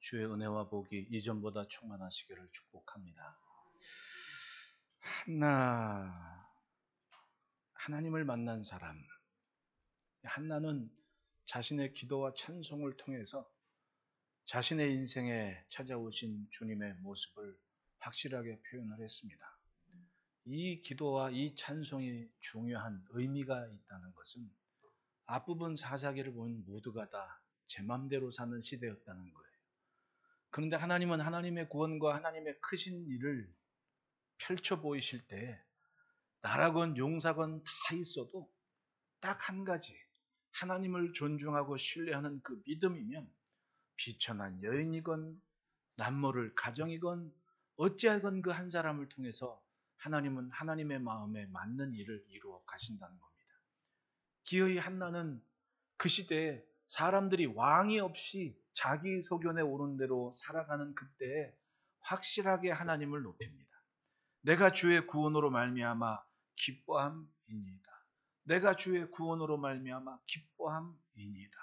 주의 은혜와 복이 이전보다 충만하시기를 축복합니다. 하나님을 만난 사람, 한나는 자신의 기도와 찬송을 통해서 자신의 인생에 찾아오신 주님의 모습을 확실하게 표현을 했습니다. 이 기도와 이 찬송이 중요한 의미가 있다는 것은 앞부분 사사기를 보면 모두가 다 제 맘대로 사는 시대였다는 거예요. 그런데 하나님은 하나님의 구원과 하나님의 크신 일을 펼쳐 보이실 때 나라건 용사건 다 있어도 딱 한 가지, 하나님을 존중하고 신뢰하는 그 믿음이면 비천한 여인이건 남모를 가정이건 어찌하건 그 한 사람을 통해서 하나님은 하나님의 마음에 맞는 일을 이루어 가신다는 겁니다. 기어이 한나는 그 시대에 사람들이 왕이 없이 자기 소견에 오른 대로 살아가는 그때에 확실하게 하나님을 높입니다. 내가 주의 구원으로 말미암아 기뻐함이니이다. 내가 주의 구원으로 말미암아 기뻐함이니이다.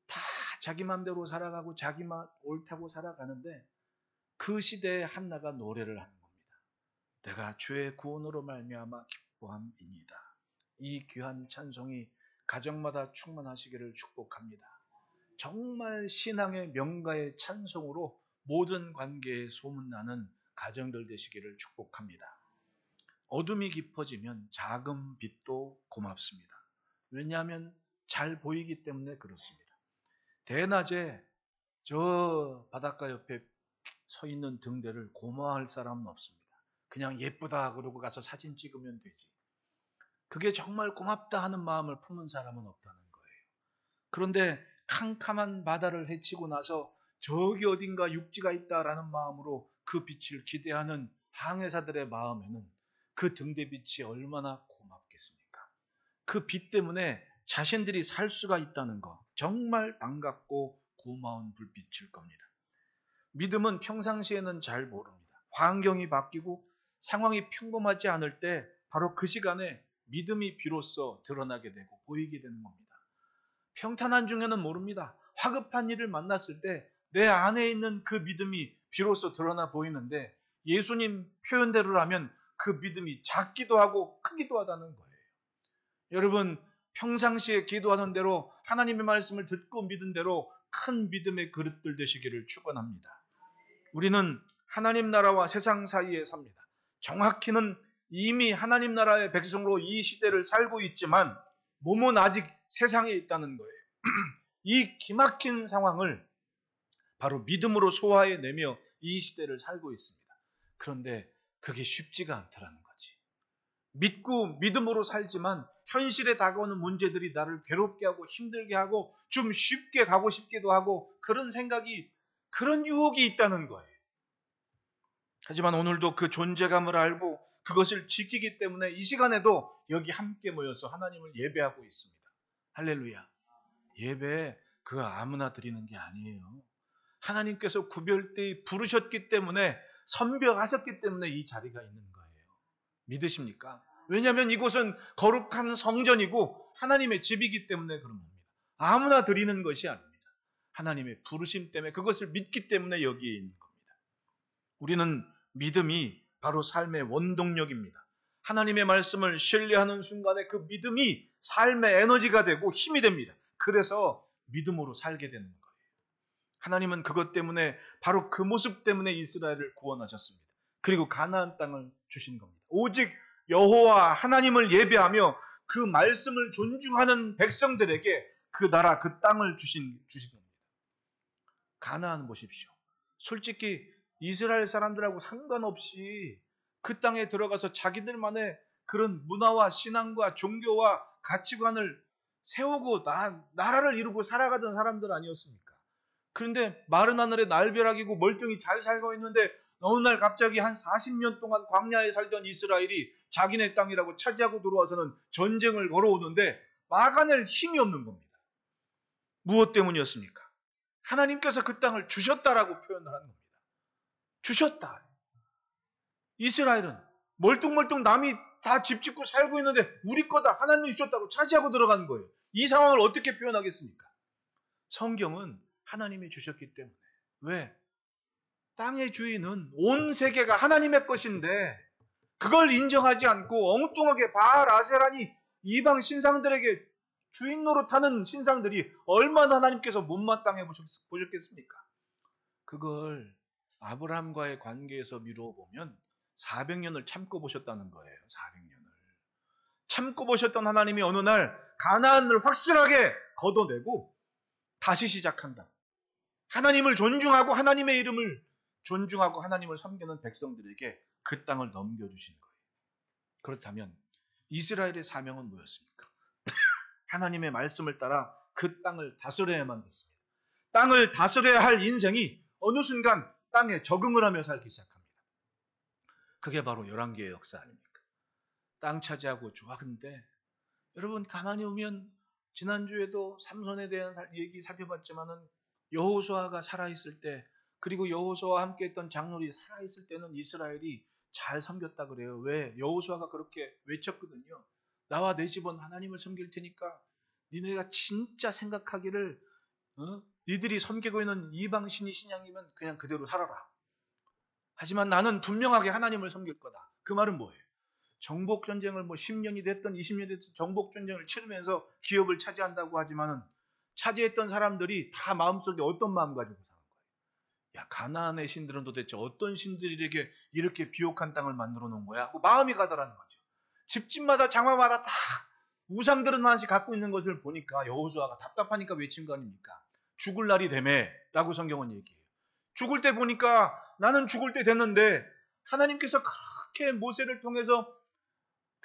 다 자기 맘대로 살아가고 자기 맘 옳다고 살아가는데 그 시대에 한나가 노래를 하는 겁니다. 내가 주의 구원으로 말미암아 기뻐함이니이다. 이 귀한 찬송이 가정마다 충만하시기를 축복합니다. 정말 신앙의 명가의 찬송으로 모든 관계에 소문나는 가정들 되시기를 축복합니다. 어둠이 깊어지면 작은 빛도 고맙습니다. 왜냐하면 잘 보이기 때문에 그렇습니다. 대낮에 저 바닷가 옆에 서 있는 등대를 고마워할 사람은 없습니다. 그냥 예쁘다 그러고 가서 사진 찍으면 되지. 그게 정말 고맙다 하는 마음을 품은 사람은 없다는 거예요. 그런데 캄캄한 바다를 헤치고 나서 저기 어딘가 육지가 있다라는 마음으로 그 빛을 기대하는 항해사들의 마음에는 그 등대빛이 얼마나 고맙겠습니까? 그 빛 때문에 자신들이 살 수가 있다는 거 정말 반갑고 고마운 불빛일 겁니다. 믿음은 평상시에는 잘 모릅니다. 환경이 바뀌고 상황이 평범하지 않을 때 바로 그 시간에 믿음이 비로소 드러나게 되고 보이게 되는 겁니다. 평탄한 중에는 모릅니다. 화급한 일을 만났을 때 내 안에 있는 그 믿음이 비로소 드러나 보이는데 예수님 표현대로라면 그 믿음이 작기도 하고 크기도 하다는 거예요. 여러분 평상시에 기도하는 대로 하나님의 말씀을 듣고 믿은 대로 큰 믿음의 그릇들 되시기를 축원합니다. 우리는 하나님 나라와 세상 사이에 삽니다. 정확히는 이미 하나님 나라의 백성으로 이 시대를 살고 있지만 몸은 아직 세상에 있다는 거예요. 이 기막힌 상황을 바로 믿음으로 소화해내며 이 시대를 살고 있습니다. 그런데 그게 쉽지가 않더라는 거지. 믿고 믿음으로 살지만 현실에 다가오는 문제들이 나를 괴롭게 하고 힘들게 하고 좀 쉽게 가고 싶기도 하고 그런 생각이, 그런 유혹이 있다는 거예요. 하지만 오늘도 그 존재감을 알고 그것을 지키기 때문에 이 시간에도 여기 함께 모여서 하나님을 예배하고 있습니다. 할렐루야. 예배 그거 아무나 드리는 게 아니에요. 하나님께서 구별되이 부르셨기 때문에 선별하셨기 때문에 이 자리가 있는 거예요. 믿으십니까? 왜냐하면 이곳은 거룩한 성전이고 하나님의 집이기 때문에 그런 겁니다. 아무나 드리는 것이 아닙니다. 하나님의 부르심 때문에 그것을 믿기 때문에 여기에 있는 겁니다. 우리는 믿음이 바로 삶의 원동력입니다. 하나님의 말씀을 신뢰하는 순간에 그 믿음이 삶의 에너지가 되고 힘이 됩니다. 그래서 믿음으로 살게 되는 거예요. 하나님은 그것 때문에 바로 그 모습 때문에 이스라엘을 구원하셨습니다. 그리고 가나안 땅을 주신 겁니다. 오직 여호와 하나님을 예배하며 그 말씀을 존중하는 백성들에게 그 나라 그 땅을 주신 겁니다. 가나안 보십시오. 솔직히 이스라엘 사람들하고 상관없이 그 땅에 들어가서 자기들만의 그런 문화와 신앙과 종교와 가치관을 세우고 나라를 이루고 살아가던 사람들 아니었습니까? 그런데 마른 하늘에 날벼락이고 멀쩡히 잘 살고 있는데 어느 날 갑자기 한 40년 동안 광야에 살던 이스라엘이 자기네 땅이라고 차지하고 들어와서는 전쟁을 걸어오는데 막아낼 힘이 없는 겁니다. 무엇 때문이었습니까? 하나님께서 그 땅을 주셨다라고 표현을 하는 겁니다. 주셨다. 이스라엘은 멀뚱멀뚱 남이 다 집 짓고 살고 있는데 우리 거다 하나님이 주셨다고 차지하고 들어가는 거예요. 이 상황을 어떻게 표현하겠습니까? 성경은 하나님이 주셨기 때문에. 왜? 땅의 주인은 온 세계가 하나님의 것인데 그걸 인정하지 않고 엉뚱하게 바알 아세라니 이방 신상들에게 주인 노릇하는 신상들이 얼마나 하나님께서 못마땅해 보셨겠습니까? 그걸 아브라함과의 관계에서 미루어 보면 400년을 참고 보셨다는 거예요. 400년을. 참고 보셨던 하나님이 어느 날 가나안을 확실하게 걷어내고 다시 시작한다. 하나님을 존중하고 하나님의 이름을 존중하고 하나님을 섬기는 백성들에게 그 땅을 넘겨주시는 거예요. 그렇다면 이스라엘의 사명은 뭐였습니까? 하나님의 말씀을 따라 그 땅을 다스려야만 됐습니다. 땅을 다스려야 할 인생이 어느 순간 땅에 적응을 하며 살기 시작합니다. 그게 바로 열왕기의 역사 아닙니까? 땅 차지하고 좋아하는데 여러분 가만히 보면 지난주에도 삼손에 대한 얘기 살펴봤지만은 여호수아가 살아있을 때 그리고 여호수아와 함께했던 장로들이 살아있을 때는 이스라엘이 잘 섬겼다 그래요. 왜? 여호수아가 그렇게 외쳤거든요. 나와 내 집은 하나님을 섬길 테니까 니네가 진짜 생각하기를 니들이 섬기고 있는 이방신이 신앙이면 그냥 그대로 살아라. 하지만 나는 분명하게 하나님을 섬길 거다. 그 말은 뭐예요? 정복전쟁을 10년이 됐든 20년이 됐든 정복전쟁을 치르면서 기업을 차지한다고 하지만은 차지했던 사람들이 다 마음속에 어떤 마음 가지고 사는 거예요? 야, 가나안의 신들은 도대체 어떤 신들에게 이렇게 비옥한 땅을 만들어 놓은 거야? 하고 마음이 가더라는 거죠. 집집마다 장마마다 다 우상들은 하나씩 갖고 있는 것을 보니까 여호수아가 답답하니까 외친 거 아닙니까? 죽을 날이 되매 라고 성경은 얘기해요. 죽을 때 보니까 나는 죽을 때 됐는데 하나님께서 그렇게 모세를 통해서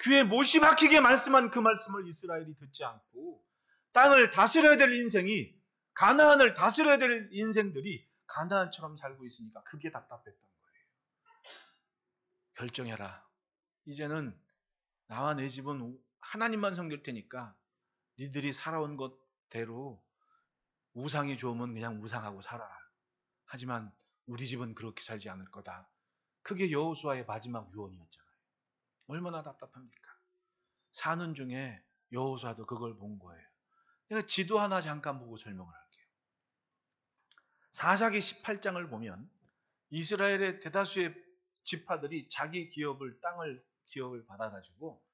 귀에 못이 박히게 말씀한 그 말씀을 이스라엘이 듣지 않고 땅을 다스려야 될 인생이 가나안을 다스려야 될 인생들이 가나안처럼 살고 있으니까 그게 답답했던 거예요. 결정해라. 이제는 나와 내 집은 하나님만 섬길 테니까 니들이 살아온 것대로 우상이 좋으면 그냥 우상하고 살아라. 하지만 우리 집은 그렇게 살지 않을 거다. 그게 여호수아의 마지막 유언이었잖아요. 얼마나 답답합니까? 사는 중에 여호수아도 그걸 본 거예요. 제가 지도 하나 잠깐 보고 설명을 할게요. 사사기 18장을 보면 이스라엘의 대다수의 지파들이 자기 기업을 받아가지고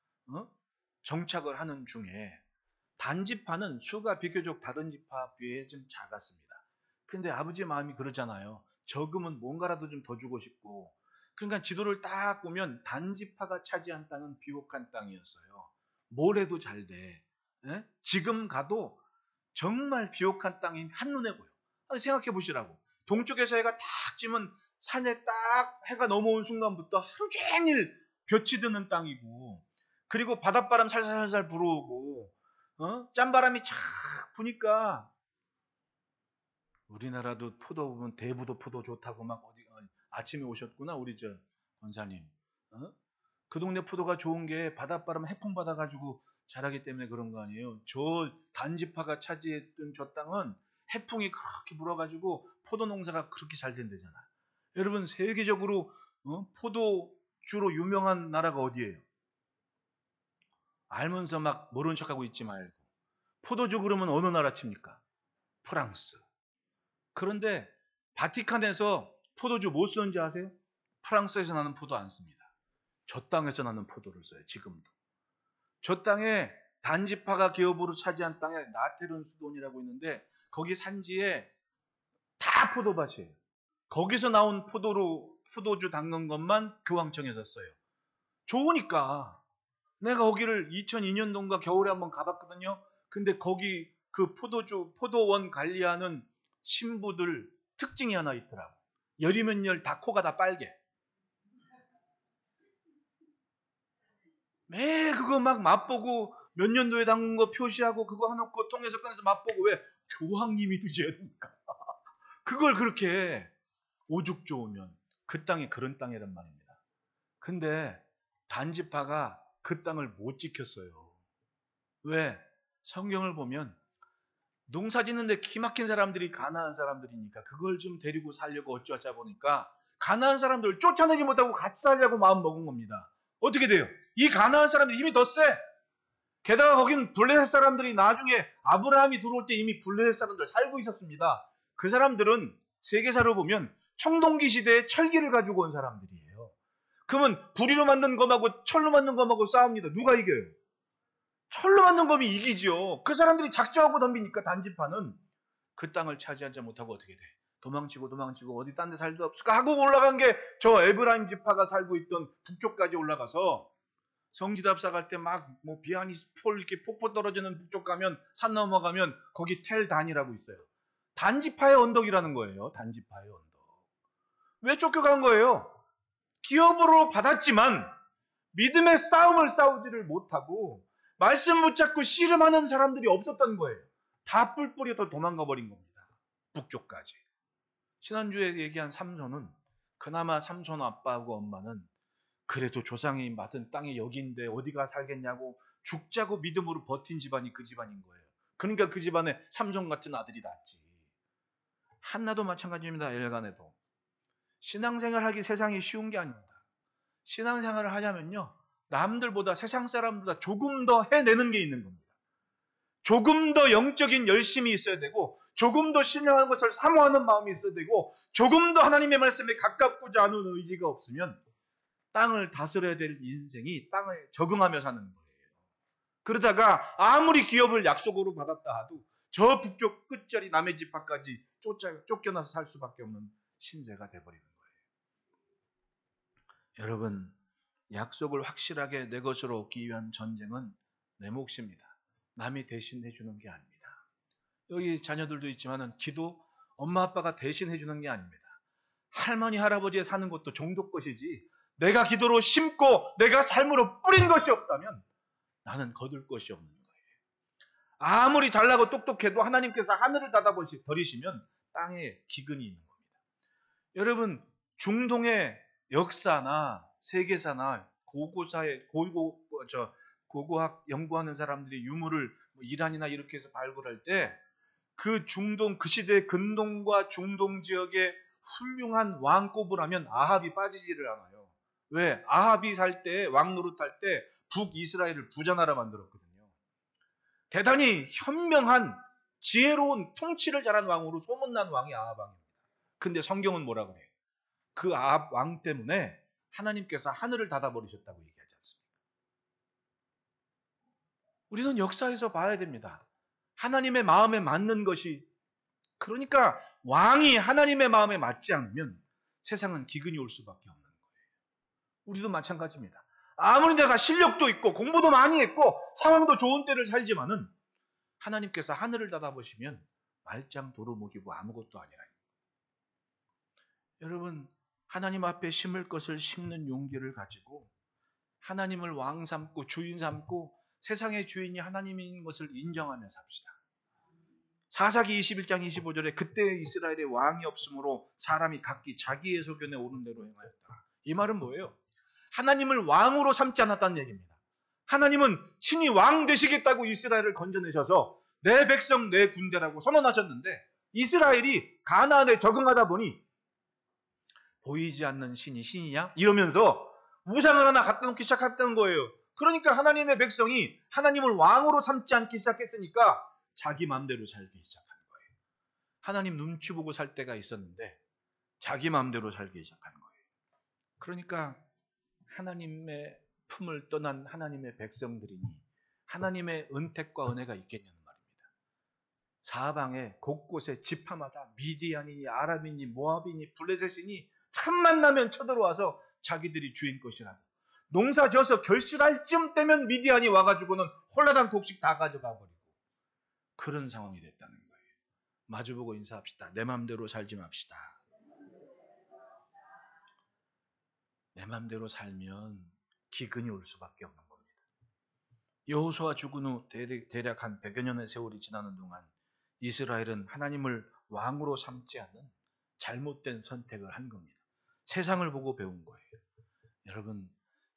정착을 하는 중에 단지파는 수가 비교적 다른 지파에 비해 좀 작았습니다. 그런데 아버지 마음이 그러잖아요. 적으면 뭔가라도 좀 더 주고 싶고. 그러니까 지도를 딱 보면 단지파가 차지한 땅은 비옥한 땅이었어요. 뭘 해도 잘 돼. 지금 가도 정말 비옥한 땅이 한눈에 보여. 생각해 보시라고. 동쪽에서 해가 딱 지면 산에 딱 해가 넘어온 순간부터 하루 종일 볕이 드는 땅이고, 그리고 바닷바람 살살살살 불어오고, 짠바람이 착 부니까, 우리나라도 포도 보면 대부도 포도 좋다고 막 아침에 오셨구나 우리 권사님. 그 동네 포도가 좋은 게 바닷바람 해풍 받아가지고 자라기 때문에 그런 거 아니에요. 저 단지파가 차지했던 저 땅은 해풍이 그렇게 불어가지고 포도 농사가 그렇게 잘 된대잖아. 여러분 세계적으로 포도주로 유명한 나라가 어디예요? 알면서 막 모른 척하고 있지 말고. 포도주 그러면 어느 나라 칩니까? 프랑스. 그런데 바티칸에서 포도주 뭐 쓰는지 아세요? 프랑스에서 나는 포도 안 씁니다. 저 땅에서 나는 포도를 써요. 지금도. 저 땅에 단지파가 기업으로 차지한 땅에 나테른 수돈이라고 있는데 거기 산지에 다 포도밭이에요. 거기서 나온 포도주 담근 것만 교황청에서 써요. 좋으니까. 내가 거기를 2002년도인가 겨울에 한번 가봤거든요. 근데 거기 그 포도원 관리하는 신부들 특징이 하나 있더라고. 열이면 열 다 코가 다 빨개. 매 그거 막 맛보고 몇 년도에 담근 거 표시하고 그거 해놓고 통에서 꺼내서 맛보고. 왜? 교황님이 드셔야 되니까. 그걸 그렇게 오죽 좋으면. 그 땅이 그런 땅이란 말입니다. 근데 단지파가 그 땅을 못 지켰어요. 왜? 성경을 보면 농사 짓는데 기막힌 사람들이 가나안 사람들이니까 그걸 좀 데리고 살려고 어쩌자 보니까 가나안 사람들을 쫓아내지 못하고 같이 살려고 마음 먹은 겁니다. 어떻게 돼요? 이 가나안 사람들이 힘이 더 세. 게다가 거긴 블레셋 사람들이 나중에 아브라함이 들어올 때 이미 블레셋 사람들 살고 있었습니다. 그 사람들은 세계사로 보면 청동기 시대에 철기를 가지고 온 사람들이에요. 그러면 부리로 만든 검하고 철로 만든 검하고 싸웁니다. 누가 이겨요? 철로 만든 검이 이기죠. 그 사람들이 작정하고 덤비니까 단지파는 그 땅을 차지하지 못하고 어떻게 돼? 도망치고 어디 딴 데 살 수 없을까 하고 올라간 게 저 에브라임 지파가 살고 있던 북쪽까지 올라가서 성지답사 갈 때 막 뭐 비아니스폴 이렇게 폭포 떨어지는 북쪽 가면 산 넘어가면 거기 텔단이라고 있어요. 단지파의 언덕이라는 거예요. 단지파의 언덕. 왜 쫓겨간 거예요? 기업으로 받았지만 믿음의 싸움을 싸우지를 못하고 말씀 붙잡고 씨름하는 사람들이 없었던 거예요. 다 뿔뿔이 더 도망가 버린 겁니다. 북쪽까지. 지난주에 얘기한 삼손은 그나마 삼손 아빠하고 엄마는 그래도 조상이 맡은 땅이 여기인데 어디가 살겠냐고 죽자고 믿음으로 버틴 집안이 그 집안인 거예요. 그러니까 그 집안에 삼손 같은 아들이 났지. 한나도 마찬가지입니다. 엘간에도. 신앙생활하기 세상이 쉬운 게 아닙니다. 신앙생활을 하려면요, 남들보다 세상 사람보다 조금 더 해내는 게 있는 겁니다. 조금 더 영적인 열심이 있어야 되고, 조금 더 신령한 것을 사모하는 마음이 있어야 되고, 조금 더 하나님의 말씀에 가깝고자 하는 의지가 없으면 땅을 다스려야 될 인생이 땅에 적응하며 사는 거예요. 그러다가 아무리 기업을 약속으로 받았다 하도 저 북쪽 끝자리 남의 집 밖까지 쫓겨나서 살 수밖에 없는 신세가 돼버리는 거예요. 여러분, 약속을 확실하게 내 것으로 얻기 위한 전쟁은 내 몫입니다. 남이 대신해 주는 게 아닙니다. 여기 자녀들도 있지만은 기도 엄마 아빠가 대신해 주는 게 아닙니다. 할머니 할아버지의 사는 것도 종도 것이지 내가 기도로 심고 내가 삶으로 뿌린 것이 없다면 나는 거둘 것이 없는 거예요. 아무리 잘나고 똑똑해도 하나님께서 하늘을 닫아버리시면 땅에 기근이 있는 겁니다. 여러분, 중동의 역사나 세계사나 고고학 연구하는 사람들이 유물을 이란이나 이렇게 해서 발굴할 때 그 중동, 그 시대의 근동과 중동 지역에 훌륭한 왕 꼽으라면 아합이 빠지지를 않아요. 왜? 아합이 살 때, 왕 노릇할 때 북이스라엘을 부자나라 만들었거든요. 대단히 현명한 지혜로운 통치를 잘한 왕으로 소문난 왕이 아합 왕입니다. 근데 성경은 뭐라 그래요? 그 아합 왕 때문에 하나님께서 하늘을 닫아버리셨다고 얘기하지 않습니까? 우리는 역사에서 봐야 됩니다. 하나님의 마음에 맞는 것이, 그러니까 왕이 하나님의 마음에 맞지 않으면 세상은 기근이 올 수밖에 없는 거예요. 우리도 마찬가지입니다. 아무리 내가 실력도 있고 공부도 많이 했고 상황도 좋은 때를 살지만은 하나님께서 하늘을 닫아보시면 말짱 도루묵이고 아무것도 아니라. 여러분, 하나님 앞에 심을 것을 심는 용기를 가지고 하나님을 왕 삼고 주인 삼고 세상의 주인이 하나님인 것을 인정하며 삽시다. 사사기 21장 25절에 그때 이스라엘에 왕이 없으므로 사람이 각기 자기의 소견에 오른 대로 행하였다. 이 말은 뭐예요? 하나님을 왕으로 삼지 않았다는 얘기입니다. 하나님은 친히 왕 되시겠다고 이스라엘을 건져내셔서 내 백성 내 군대라고 선언하셨는데 이스라엘이 가나안에 적응하다 보니 보이지 않는 신이 신이냐? 이러면서 우상을 하나 갖다 놓기 시작했던 거예요. 그러니까 하나님의 백성이 하나님을 왕으로 삼지 않기 시작했으니까 자기 마음대로 살기 시작한 거예요. 하나님 눈치 보고 살 때가 있었는데 자기 마음대로 살기 시작한 거예요. 그러니까 하나님의 품을 떠난 하나님의 백성들이니 하나님의 은택과 은혜가 있겠냐는 말입니다. 사방에 곳곳에 지파마다 미디안이니 아람이니 모압이니 블레셋이니 틈만 나면 쳐들어와서 자기들이 주인 것이라고 농사 지어서 결실할 쯤 되면 미디안이 와가지고는 홀라당 곡식 다 가져가 버리고 그런 상황이 됐다는 거예요. 마주보고 인사합시다. 내 맘대로 살지 맙시다. 내 맘대로 살면 기근이 올 수밖에 없는 겁니다. 여호수아 죽은 후 대략 한 100여 년의 세월이 지나는 동안 이스라엘은 하나님을 왕으로 삼지 않는 잘못된 선택을 한 겁니다. 세상을 보고 배운 거예요. 여러분,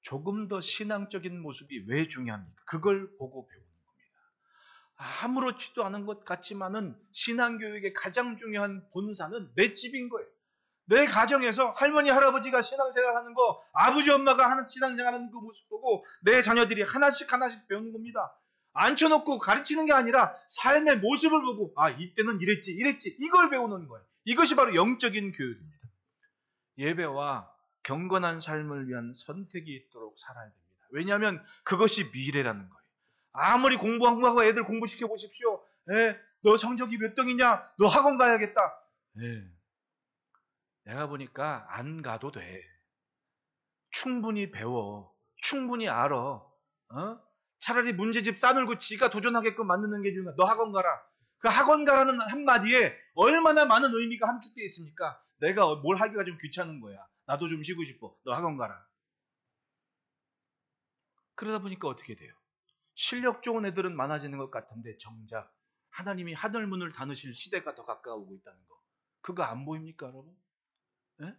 조금 더 신앙적인 모습이 왜 중요합니까? 그걸 보고 배우는 겁니다. 아무렇지도 않은 것 같지만은 신앙교육의 가장 중요한 본사는 내 집인 거예요. 내 가정에서 할머니 할아버지가 신앙생활하는 거, 아버지 엄마가 신앙생활하는 그 모습 보고 내 자녀들이 하나씩 배우는 겁니다. 앉혀놓고 가르치는 게 아니라 삶의 모습을 보고 이때는 이랬지 이걸 배우는 거예요. 이것이 바로 영적인 교육입니다. 예배와 경건한 삶을 위한 선택이 있도록 살아야 됩니다. 왜냐하면 그것이 미래라는 거예요. 아무리 공부하고 애들 공부시켜 보십시오. 너 성적이 몇 등이냐? 너 학원 가야겠다. 내가 보니까 안 가도 돼. 충분히 배워. 충분히 알아. 차라리 문제집 싸늘고 지가 도전하게끔 만드는 게 중요해. 너 학원 가라. 그 학원 가라는 한마디에 얼마나 많은 의미가 함축되어 있습니까? 내가 뭘 하기가 좀 귀찮은 거야. 나도 좀 쉬고 싶어. 너 학원 가라. 그러다 보니까 어떻게 돼요? 실력 좋은 애들은 많아지는 것 같은데 정작 하나님이 하늘문을 닫으실 시대가 더 가까워오고 있다는 거. 그거 안 보입니까, 여러분? 예?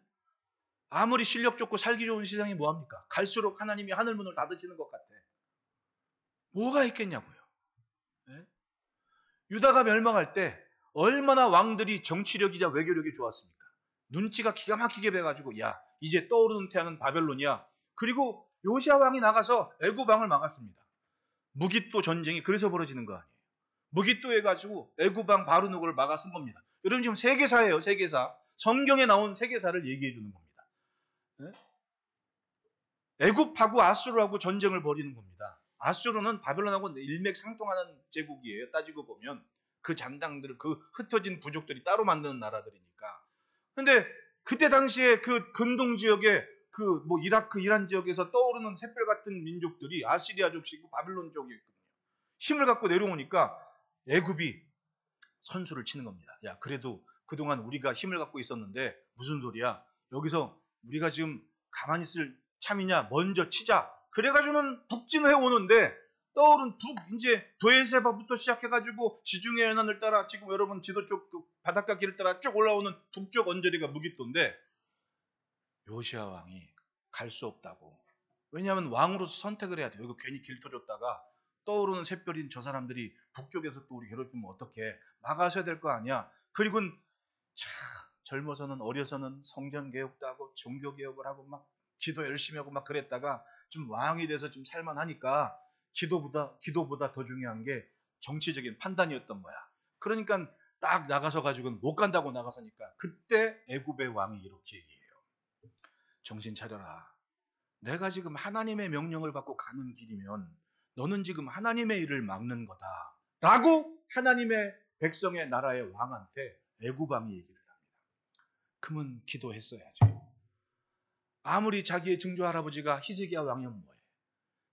아무리 실력 좋고 살기 좋은 세상이 뭐합니까? 갈수록 하나님이 하늘문을 닫으시는 것 같아. 뭐가 있겠냐고요. 예? 유다가 멸망할 때 얼마나 왕들이 정치력이냐 외교력이 좋았습니까? 눈치가 기가 막히게 배가지고 야 이제 떠오르는 태양은 바벨론이야. 그리고 요시야 왕이 나가서 애굽 왕을 막았습니다. 무깃도 전쟁이 그래서 벌어지는 거 아니에요. 무깃도 해가지고 애굽 왕 바르누고를 막아쓴 겁니다. 여러분 지금 세계사예요. 세계사. 성경에 나온 세계사를 얘기해 주는 겁니다. 애굽하고 아수르하고 전쟁을 벌이는 겁니다. 아수르는 바벨론하고 일맥상통하는 제국이에요. 따지고 보면 그 잔당들, 그 흩어진 부족들이 따로 만드는 나라들이니까. 근데 그때 당시에 그 근동 지역에 그 뭐 이라크, 이란 지역에서 떠오르는 샛별 같은 민족들이 아시리아족이고 바벨론족이 있거든요. 힘을 갖고 내려오니까 애굽이 선수를 치는 겁니다. 야, 그래도 그동안 우리가 힘을 갖고 있었는데 무슨 소리야? 여기서 우리가 지금 가만히 있을 참이냐? 먼저 치자. 그래가지고는 북진을 해오는데 떠오른 이제 브에세바부터 시작해가지고 지중해 연안을 따라 지금 여러분 지도 쪽 그 바닷가 길을 따라 쭉 올라오는 북쪽 언저리가 무깃도인데 요시야 왕이 갈 수 없다고. 왜냐하면 왕으로서 선택을 해야 돼요. 이거 괜히 길들였다가 떠오르는 샛별인 저 사람들이 북쪽에서 또 우리 괴롭히면 어떡해. 막아서야 될 거 아니야. 그리고는 젊어서는 어려서는 성전개혁도 하고 종교개혁을 하고 막 기도 열심히 하고 막 그랬다가 좀 왕이 돼서 좀 살만하니까 기도보다 더 중요한 게 정치적인 판단이었던 거야. 그러니까 딱 나가서 가지고는 못 간다고 나가서니까 그때 애굽의 왕이 이렇게 얘기해요. 정신 차려라. 내가 지금 하나님의 명령을 받고 가는 길이면 너는 지금 하나님의 일을 막는 거다. 라고 하나님의 백성의 나라의 왕한테 애굽 왕이 얘기를 합니다. 그러면 기도했어야죠. 아무리 자기의 증조 할아버지가 히스기야 왕이면 뭐예요?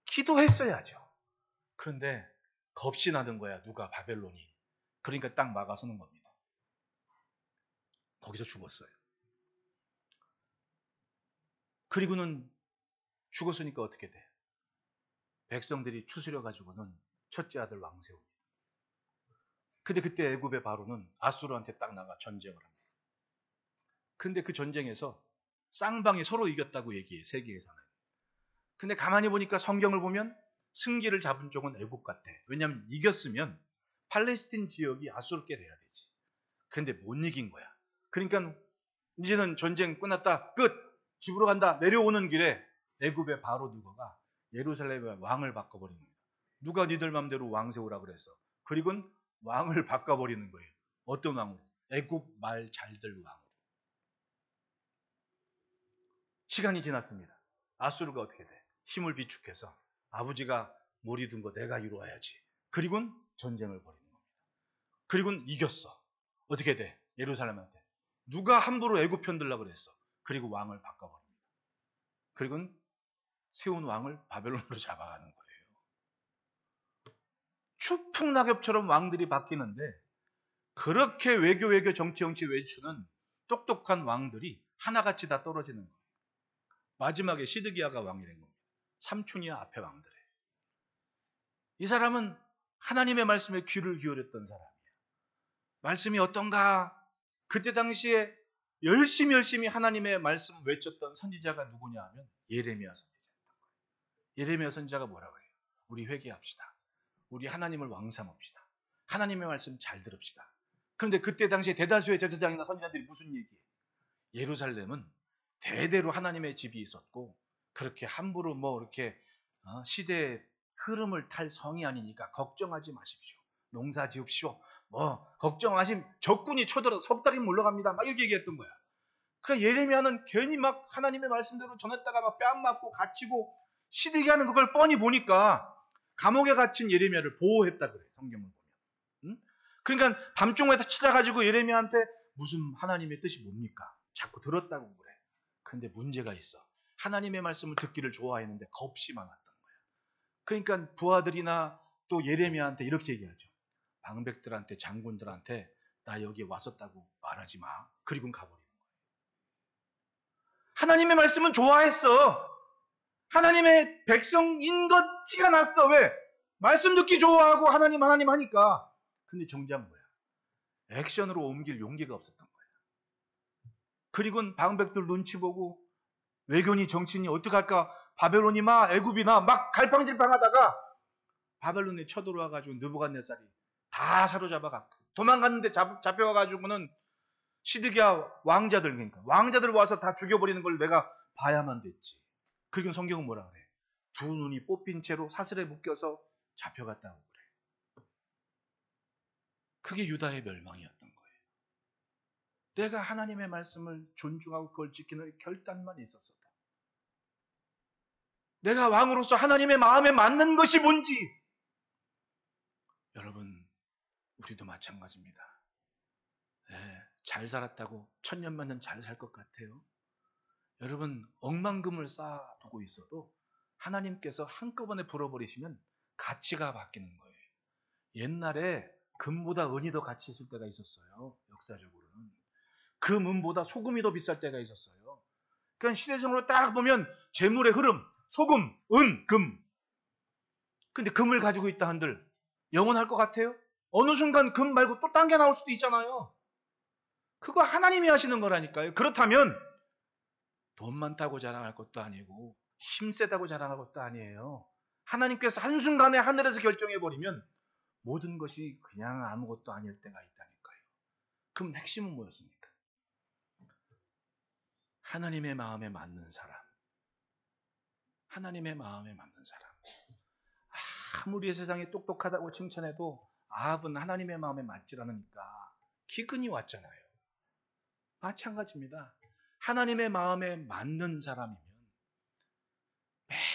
기도했어야죠. 그런데 겁이 나는 거야. 누가 바벨론이. 그러니까 딱 막아서는 겁니다. 거기서 죽었어요. 그리고는 죽었으니까 어떻게 돼? 백성들이 추스려 가지고는 첫째 아들 왕 세웁니다. 근데 그때 애굽의 바로는 아수르한테 딱 나가 전쟁을 합니다. 근데 그 전쟁에서 쌍방이 서로 이겼다고 얘기해, 세계에서는. 근데 가만히 보니까 성경을 보면 승기를 잡은 쪽은 애굽 같아. 왜냐하면 이겼으면 팔레스틴 지역이 아수르께 돼야 되지. 근데 못 이긴 거야. 그러니까 이제는 전쟁 끝났다. 끝! 집으로 간다. 내려오는 길에 애굽의 바로 누가가 예루살렘의 왕을 바꿔버리는 거야. 누가 니들 맘대로 왕 세우라 그랬어. 그리고는 왕을 바꿔버리는 거예요. 어떤 왕으로? 애굽 말 잘들 왕으로. 시간이 지났습니다. 아수르가 어떻게 돼? 힘을 비축해서 아버지가 몰이 든 거 내가 이루어야지. 그리고는 전쟁을 벌이는 겁니다. 그리고는 이겼어. 어떻게 돼? 예루살렘한테. 누가 함부로 애굽 편들라 그랬어. 그리고 왕을 바꿔버립니다. 그리고는 세운 왕을 바벨론으로 잡아가는 거예요. 추풍낙엽처럼 왕들이 바뀌는데 그렇게 외교 정치 외추는 똑똑한 왕들이 하나같이 다 떨어지는 거예요. 마지막에 시드기야가 왕이 된 겁니다. 삼촌이야 앞에 왕들에. 이 사람은 하나님의 말씀에 귀를 기울였던 사람이에요. 말씀이 어떤가? 그때 당시에 열심히 하나님의 말씀을 외쳤던 선지자가 누구냐 하면 예레미야 선지자였던 거예요. 예레미야 선지자가 뭐라고 해요? 우리 회개합시다. 우리 하나님을 왕삼합시다. 하나님의 말씀 잘 들읍시다. 그런데 그때 당시에 대다수의 제사장이나 선지자들이 무슨 얘기예요? 예루살렘은 대대로 하나님의 집이 있었고 그렇게 함부로 이렇게 시대의 흐름을 탈 성이 아니니까 걱정하지 마십시오. 농사 지읍시오. 걱정하심 적군이 쳐들어 석 달이면 올라갑니다. 막 이렇게 얘기했던 거야. 그러니까 예레미야는 괜히 막 하나님의 말씀대로 전했다가 막 뺨 맞고 갇히고 시드기야는 그걸 뻔히 보니까 감옥에 갇힌 예레미야를 보호했다 그래, 성경을 보면. 응? 그러니까 밤중에 찾아가지고 예레미야한테 무슨 하나님의 뜻이 뭡니까? 자꾸 들었다고 그래. 근데 문제가 있어. 하나님의 말씀을 듣기를 좋아했는데 겁이 많았던 거야. 그러니까 부하들이나 또 예레미야한테 이렇게 얘기하죠. 방백들한테, 장군들한테 나 여기에 왔었다고 말하지 마. 그리고 가버리는 거예요. 하나님의 말씀은 좋아했어. 하나님의 백성인 것 티가 났어. 왜? 말씀 듣기 좋아하고 하나님 하니까. 근데 정작 뭐야? 액션으로 옮길 용기가 없었던 거야. 그리고 방백들 눈치 보고 외교니 정치니 어떡할까? 바벨론이 막 애굽이나 막 갈팡질팡하다가 바벨론에 쳐들어와가지고 느부갓네살이 다 사로잡아갖고 도망갔는데 잡혀와가지고는 시드기야 왕자들, 그러니까 왕자들 와서 다 죽여버리는 걸 내가 봐야만 됐지. 그리고 성경은 뭐라 그래? 두 눈이 뽑힌 채로 사슬에 묶여서 잡혀갔다고 그래. 그게 유다의 멸망이었던 거예요. 내가 하나님의 말씀을 존중하고 그걸 지키는 결단만 있었어도, 내가 왕으로서 하나님의 마음에 맞는 것이 뭔지, 여러분 우리도 마찬가지입니다. 잘 살았다고 천년만년 잘 살 것 같아요? 여러분 억만금을 쌓아두고 있어도 하나님께서 한꺼번에 불어버리시면 가치가 바뀌는 거예요. 옛날에 금보다 은이 더 가치 있을 때가 있었어요. 역사적으로는. 그 은보다 소금이 더 비쌀 때가 있었어요. 그러니까 시대적으로 딱 보면 재물의 흐름, 소금, 은, 금. 근데 금을 가지고 있다 한들 영원할 것 같아요? 어느 순간 금 말고 또 딴 게 나올 수도 있잖아요. 그거 하나님이 하시는 거라니까요. 그렇다면 돈 많다고 자랑할 것도 아니고 힘 세다고 자랑할 것도 아니에요. 하나님께서 한순간에 하늘에서 결정해버리면 모든 것이 그냥 아무것도 아닐 때가 있다니까요. 그럼 핵심은 뭐였습니까? 하나님의 마음에 맞는 사람. 하나님의 마음에 맞는 사람. 아무리 세상이 똑똑하다고 칭찬해도 아합은 하나님의 마음에 맞질 않으니까 기근이 왔잖아요. 마찬가지입니다. 하나님의 마음에 맞는 사람이면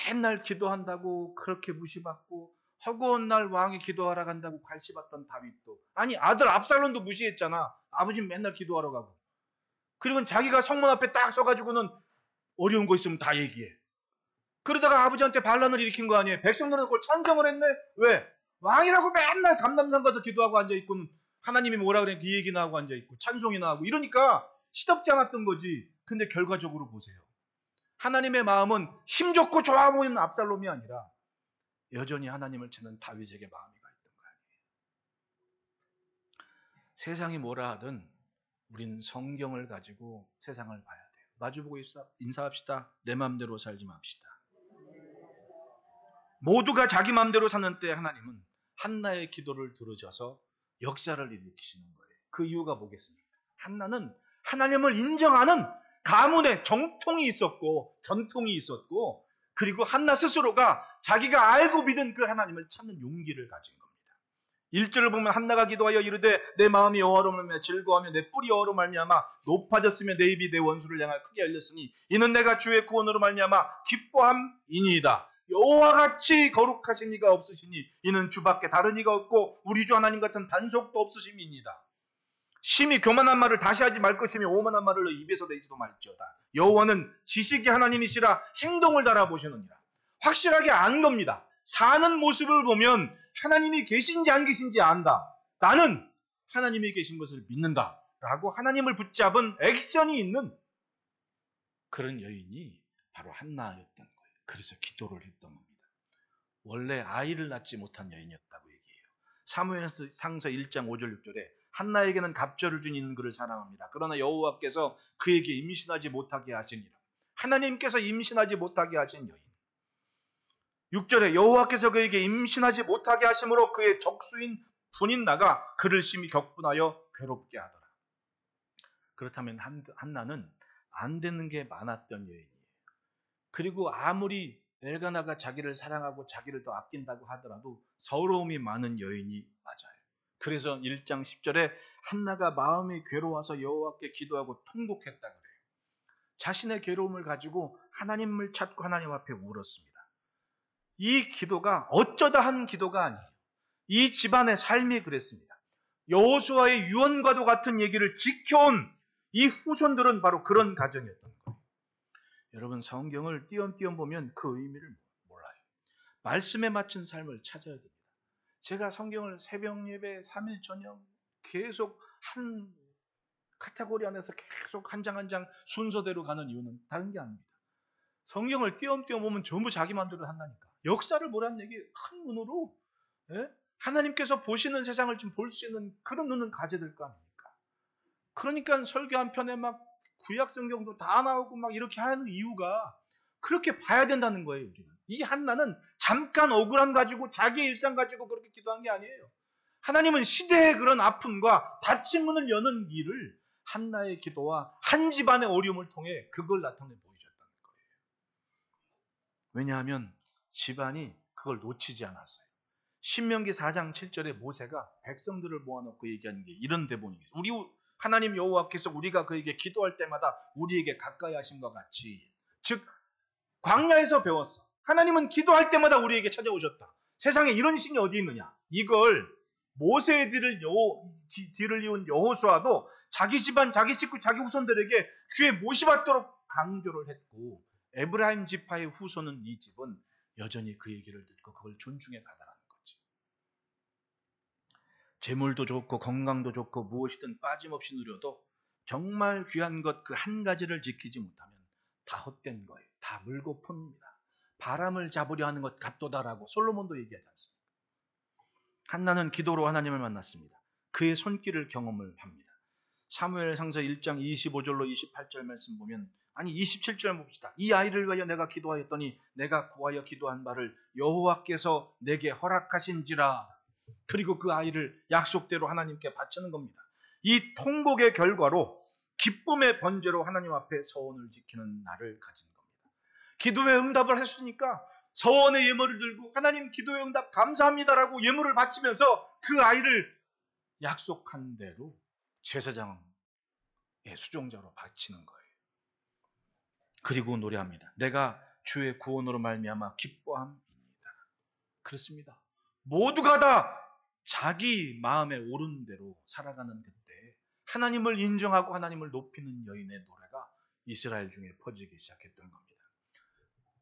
맨날 기도한다고 그렇게 무시받고 허구한 날 왕이 기도하러 간다고 갈시받던 다윗도, 아니 아들 압살롬도 무시했잖아. 아버지는 맨날 기도하러 가고. 그리고 자기가 성문 앞에 딱 서가지고는 어려운 거 있으면 다 얘기해. 그러다가 아버지한테 반란을 일으킨 거 아니에요. 백성들은 그걸 찬성을 했네. 왜? 왕이라고 맨날 감람산 가서 기도하고 앉아있고는 하나님이 뭐라 그래 그 얘기나 하고 앉아있고 찬송이나 하고 이러니까 시덥지 않았던 거지. 근데 결과적으로 보세요. 하나님의 마음은 힘좋고 좋아 보이는 압살롬이 아니라 여전히 하나님을 찾는 다윗에게 마음이 가 있던 거 아니에요. 세상이 뭐라 하든 우린 성경을 가지고 세상을 봐야 돼요. 마주보고 인사합시다. 내 마음대로 살지 맙시다. 모두가 자기 마음대로 사는 때 하나님은 한나의 기도를 들으셔서 역사를 일으키시는 거예요. 그 이유가 뭐겠습니까? 한나는 하나님을 인정하는 가문의 정통이 있었고 전통이 있었고, 그리고 한나 스스로가 자기가 알고 믿은 그 하나님을 찾는 용기를 가진 겁니다. 1절을 보면 한나가 기도하여 이르되 내 마음이 여호와로 말미암아 즐거워하며 내 뿔이 여호와로 말미암아 높아졌으며 내 입이 내 원수를 향하여 크게 열렸으니 이는 내가 주의 구원으로 말미암아 기뻐함이니이다. 여호와같이 거룩하신 이가 없으시니 이는 주밖에 다른 이가 없고 우리 주 하나님 같은 단속도 없으심이니이다. 심히 교만한 말을 다시 하지 말 것이며 오만한 말을 너 입에서 내지도 말지어다. 여호와는 지식의 하나님이시라 행동을 달아보시느니라. 확실하게 안 겁니다. 사는 모습을 보면 하나님이 계신지 안 계신지 안다. 나는 하나님이 계신 것을 믿는다 라고 하나님을 붙잡은 액션이 있는 그런 여인이 바로 한나였던 거예요. 그래서 기도를 했던 겁니다. 원래 아이를 낳지 못한 여인이었다고 얘기해요. 사무엘상서 1장 5절 6절에 한나에게는 갑절을 준 이는 그를 사랑합니다. 그러나 여호와께서 그에게 임신하지 못하게 하시니라. 하나님께서 임신하지 못하게 하신 여인. 6절에 여호와께서 그에게 임신하지 못하게 하심으로 그의 적수인 분인나가 그를 심히 격분하여 괴롭게 하더라. 그렇다면 한나는 안 되는 게 많았던 여인이에요. 그리고 아무리 엘가나가 자기를 사랑하고 자기를 더 아낀다고 하더라도 서러움이 많은 여인이 맞아요. 그래서 1장 10절에 한나가 마음이 괴로워서 여호와께 기도하고 통곡했다 그래요. 자신의 괴로움을 가지고 하나님을 찾고 하나님 앞에 울었습니다. 이 기도가 어쩌다 한 기도가 아니에요. 이 집안의 삶이 그랬습니다. 여호수아의 유언과도 같은 얘기를 지켜온 이 후손들은 바로 그런 가정이었던 거예요. 여러분, 성경을 띄엄띄엄 보면 그 의미를 몰라요. 말씀에 맞춘 삶을 찾아야 됩니다. 제가 성경을 새벽 예배, 3일 저녁 계속 한 카테고리 안에서 계속 한 장 한 장 순서대로 가는 이유는 다른 게 아닙니다. 성경을 띄엄띄엄 보면 전부 자기 마음대로 한다니까. 역사를 보라는 얘기 큰 눈으로, 하나님께서 보시는 세상을 좀 볼 수 있는 그런 눈은 가져야 될 거 아닙니까? 그러니까 설교 한 편에 막 구약 성경도 다 나오고 막 이렇게 하는 이유가 그렇게 봐야 된다는 거예요. 우리는. 이 한나는 잠깐 억울함 가지고 자기의 일상 가지고 그렇게 기도한 게 아니에요. 하나님은 시대의 그런 아픔과 닫힌 문을 여는 일을 한나의 기도와 한 집안의 어려움을 통해 그걸 나타내 보이셨다는 거예요. 왜냐하면 집안이 그걸 놓치지 않았어요. 신명기 4장 7절에 모세가 백성들을 모아놓고 얘기하는 게 이런 대본이에요. 우리 하나님 여호와께서 우리가 그에게 기도할 때마다 우리에게 가까이 하심과 같이, 즉 광야에서 배웠어. 하나님은 기도할 때마다 우리에게 찾아오셨다. 세상에 이런 신이 어디 있느냐. 이걸 모세의 뒤를 이은 여호수아도 자기 집안, 자기 식구, 자기 후손들에게 귀에 못이 받도록 강조를 했고, 에브라임 지파의 후손은 이 집은 여전히 그 얘기를 듣고 그걸 존중해 가다라는 거지. 재물도 좋고 건강도 좋고 무엇이든 빠짐없이 누려도 정말 귀한 것 그 한 가지를 지키지 못하면 다 헛된 거예요. 다 물고 풉니다. 바람을 잡으려 하는 것 같도다라고 솔로몬도 얘기하지 않습니까? 한나는 기도로 하나님을 만났습니다. 그의 손길을 경험을 합니다. 사무엘상서 1장 25절로 28절 말씀 보면, 아니 27절 봅시다. 이 아이를 위하여 내가 기도하였더니 내가 구하여 기도한 바를 여호와께서 내게 허락하신지라. 그리고 그 아이를 약속대로 하나님께 바치는 겁니다. 이 통곡의 결과로 기쁨의 번제로 하나님 앞에 서원을 지키는 날을 가진 겁니다. 기도의 응답을 하셨으니까 서원의 예물을 들고 하나님 기도의 응답 감사합니다라고 예물을 바치면서 그 아이를 약속한 대로 제사장의 수종자로 바치는 거예요. 그리고 노래합니다. 내가 주의 구원으로 말미암아 기뻐함입니다. 그렇습니다. 모두가 다 자기 마음에 오른 대로 살아가는 그때 하나님을 인정하고 하나님을 높이는 여인의 노래가 이스라엘 중에 퍼지기 시작했던 겁니다.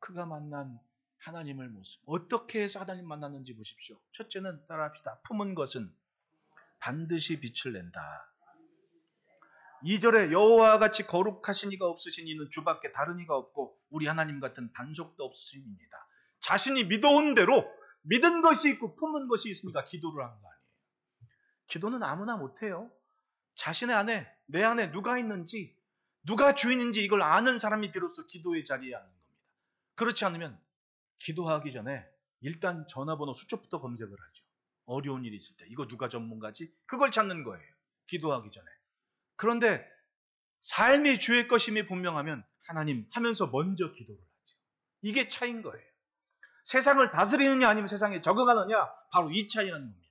그가 만난 하나님의 모습, 어떻게 해서 하나님 만났는지 보십시오. 첫째는 따라합시다. 품은 것은 반드시 빛을 낸다. 2절에 여호와와 같이 거룩하신 이가 없으신 이는 주밖에 다른 이가 없고 우리 하나님 같은 반석도 없으심입니다. 자신이 믿어온 대로 믿은 것이 있고 품은 것이 있으니까 기도를 한 거 아니에요. 기도는 아무나 못해요. 자신의 안에, 내 안에 누가 있는지, 누가 주인인지 이걸 아는 사람이 비로소 기도의 자리에 앉는 겁니다. 그렇지 않으면 기도하기 전에 일단 전화번호 수첩부터 검색을 하죠. 어려운 일이 있을 때 이거 누가 전문가지? 그걸 찾는 거예요. 기도하기 전에. 그런데 삶이 주의 것임이 분명하면 하나님 하면서 먼저 기도를 하죠. 이게 차이인 거예요. 세상을 다스리느냐 아니면 세상에 적응하느냐, 바로 이 차이라는 겁니다.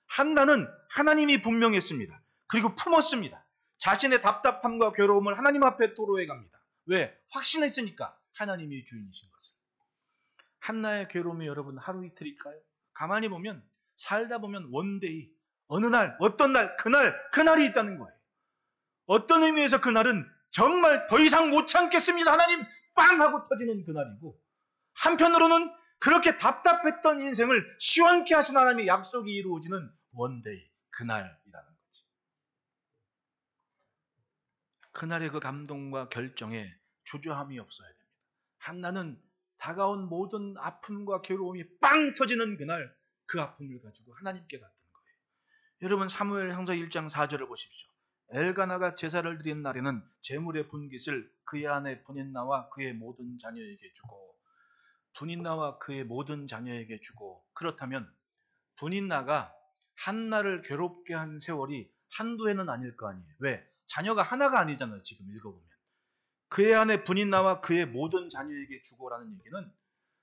한나는 하나님이 분명했습니다. 그리고 품었습니다. 자신의 답답함과 괴로움을 하나님 앞에 토로해 갑니다. 왜? 확신했으니까 하나님이 주인이신 것을. 한나의 괴로움이 여러분 하루 이틀일까요? 가만히 보면, 살다 보면 원데이, 어느 날, 어떤 날, 그날이 있다는 거예요. 어떤 의미에서 그날은 정말 더 이상 못 참겠습니다. 하나님 빵 하고 터지는 그날이고, 한편으로는 그렇게 답답했던 인생을 시원케 하신 하나님의 약속이 이루어지는 원데이, 그날이라는 거지. 그날의 그 감동과 결정에 주저함이 없어야 됩니다. 한나는 다가온 모든 아픔과 괴로움이 빵 터지는 그날, 그 아픔을 가지고 하나님께 갔던 거예요. 여러분, 사무엘상서 1장 4절을 보십시오. 엘가나가 제사를 드린 날에는 제물의 분깃을 그의 아내 분인나와 그의 모든 자녀에게 주고, 분인나와 그의 모든 자녀에게 주고. 그렇다면 분인나가 한나를 괴롭게 한 세월이 한두 해는 아닐 거 아니에요. 왜? 자녀가 하나가 아니잖아요. 지금 읽어보면 그의 아내 분인나와 그의 모든 자녀에게 주고라는 얘기는,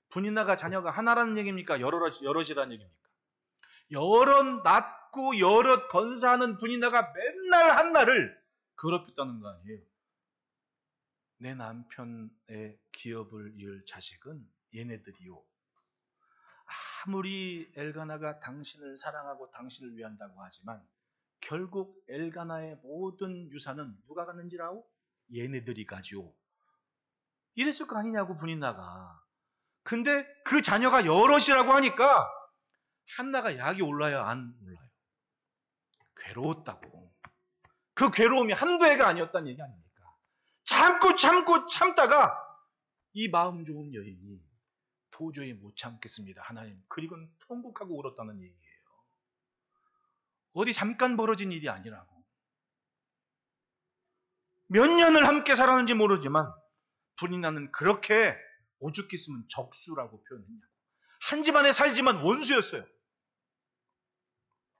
분인나가 자녀가 하나라는 얘기입니까? 여럿이라는 얘기입니까? 여럿 낳고 자꾸 여럿 건사하는 분이나가 맨날 한나를 괴롭혔다는 거 아니에요. 내 남편의 기업을 이을 자식은 얘네들이요. 아무리 엘가나가 당신을 사랑하고 당신을 위한다고 하지만 결국 엘가나의 모든 유산은 누가 갖는지라고? 얘네들이 가지요. 이랬을 거 아니냐고 분인나가. 근데 그 자녀가 여럿이라고 하니까 한나가 약이 올라요, 안 올라요? 괴로웠다고. 그 괴로움이 한두 해가 아니었다는 얘기 아닙니까? 참고 참다가 이 마음 좋은 여인이 도저히 못 참겠습니다. 하나님, 그리고 통곡하고 울었다는 얘기예요. 어디 잠깐 벌어진 일이 아니라고. 몇 년을 함께 살았는지 모르지만 분인나는 그렇게 오죽 있으면 적수라고 표현했냐고. 한 집안에 살지만 원수였어요.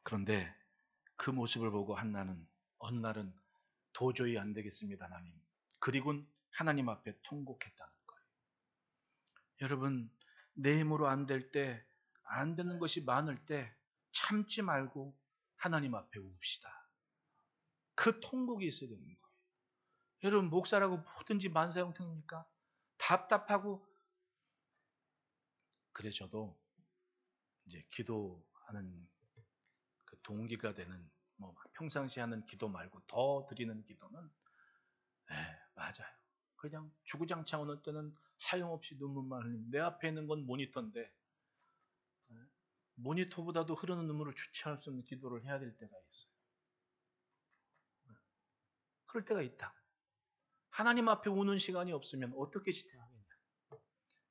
그런데 그 모습을 보고 한나는 어느 날은 도저히 안 되겠습니다, 하나님. 그리고는 하나님 앞에 통곡했다는 거예요. 여러분, 내 힘으로 안 될 때, 안 되는 것이 많을 때 참지 말고 하나님 앞에 웁시다. 그 통곡이 있어야 되는 거예요. 여러분, 목사라고 뭐든지 만사형통입니까? 답답하고. 그래, 저도 이제 기도하는 그 동기가 되는, 평상시에 하는 기도 말고 더 드리는 기도는, 맞아요. 그냥 주구장창 어느 때는 하염없이 눈물만 흘립니다. 내 앞에 있는 건 모니터인데, 모니터보다도 흐르는 눈물을 주체할 수 없는 기도를 해야 될 때가 있어요. 그럴 때가 있다. 하나님 앞에 우는 시간이 없으면 어떻게 지탱하겠냐.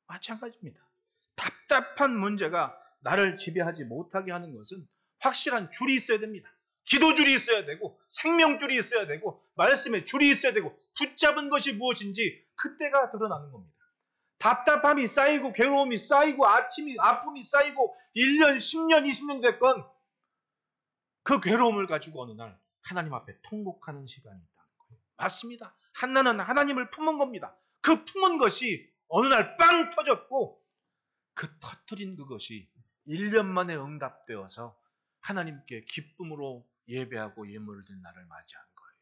마찬가지입니다. 답답한 문제가 나를 지배하지 못하게 하는 것은 확실한 줄이 있어야 됩니다. 기도줄이 있어야 되고 생명줄이 있어야 되고 말씀의 줄이 있어야 되고 붙잡은 것이 무엇인지 그때가 드러나는 겁니다. 답답함이 쌓이고 괴로움이 쌓이고 아픔이 쌓이고 1년, 10년, 20년 됐건 그 괴로움을 가지고 어느 날 하나님 앞에 통곡하는 시간이 있다는 거예요. 맞습니다. 한나는 하나님을 품은 겁니다. 그 품은 것이 어느 날 빵 터졌고 그 터뜨린 그것이 1년 만에 응답되어서 하나님께 기쁨으로 예배하고 예물을 드린 날을 맞이한 거예요.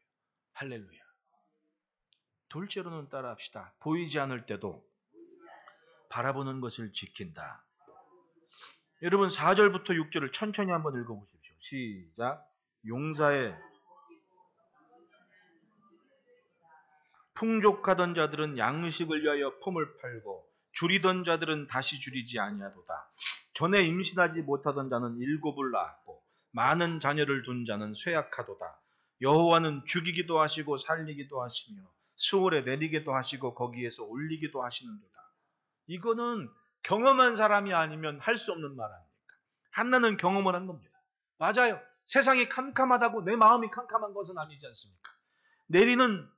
할렐루야. 둘째로는 따라합시다. 보이지 않을 때도 바라보는 것을 지킨다. 여러분 4절부터 6절을 천천히 한번 읽어보십시오. 시작. 용사의 풍족하던 자들은 양식을 위하여 품을 팔고 줄이던 자들은 다시 줄이지 아니하도다. 전에 임신하지 못하던 자는 7을 낳았고 많은 자녀를 둔 자는 쇠약하도다. 여호와는 죽이기도 하시고 살리기도 하시며 수월에 내리기도 하시고 거기에서 올리기도 하시는도다. 이거는 경험한 사람이 아니면 할 수 없는 말 아닙니까? 한나는 경험을 한 겁니다. 맞아요. 세상이 캄캄하다고 내 마음이 캄캄한 것은 아니지 않습니까? 내리는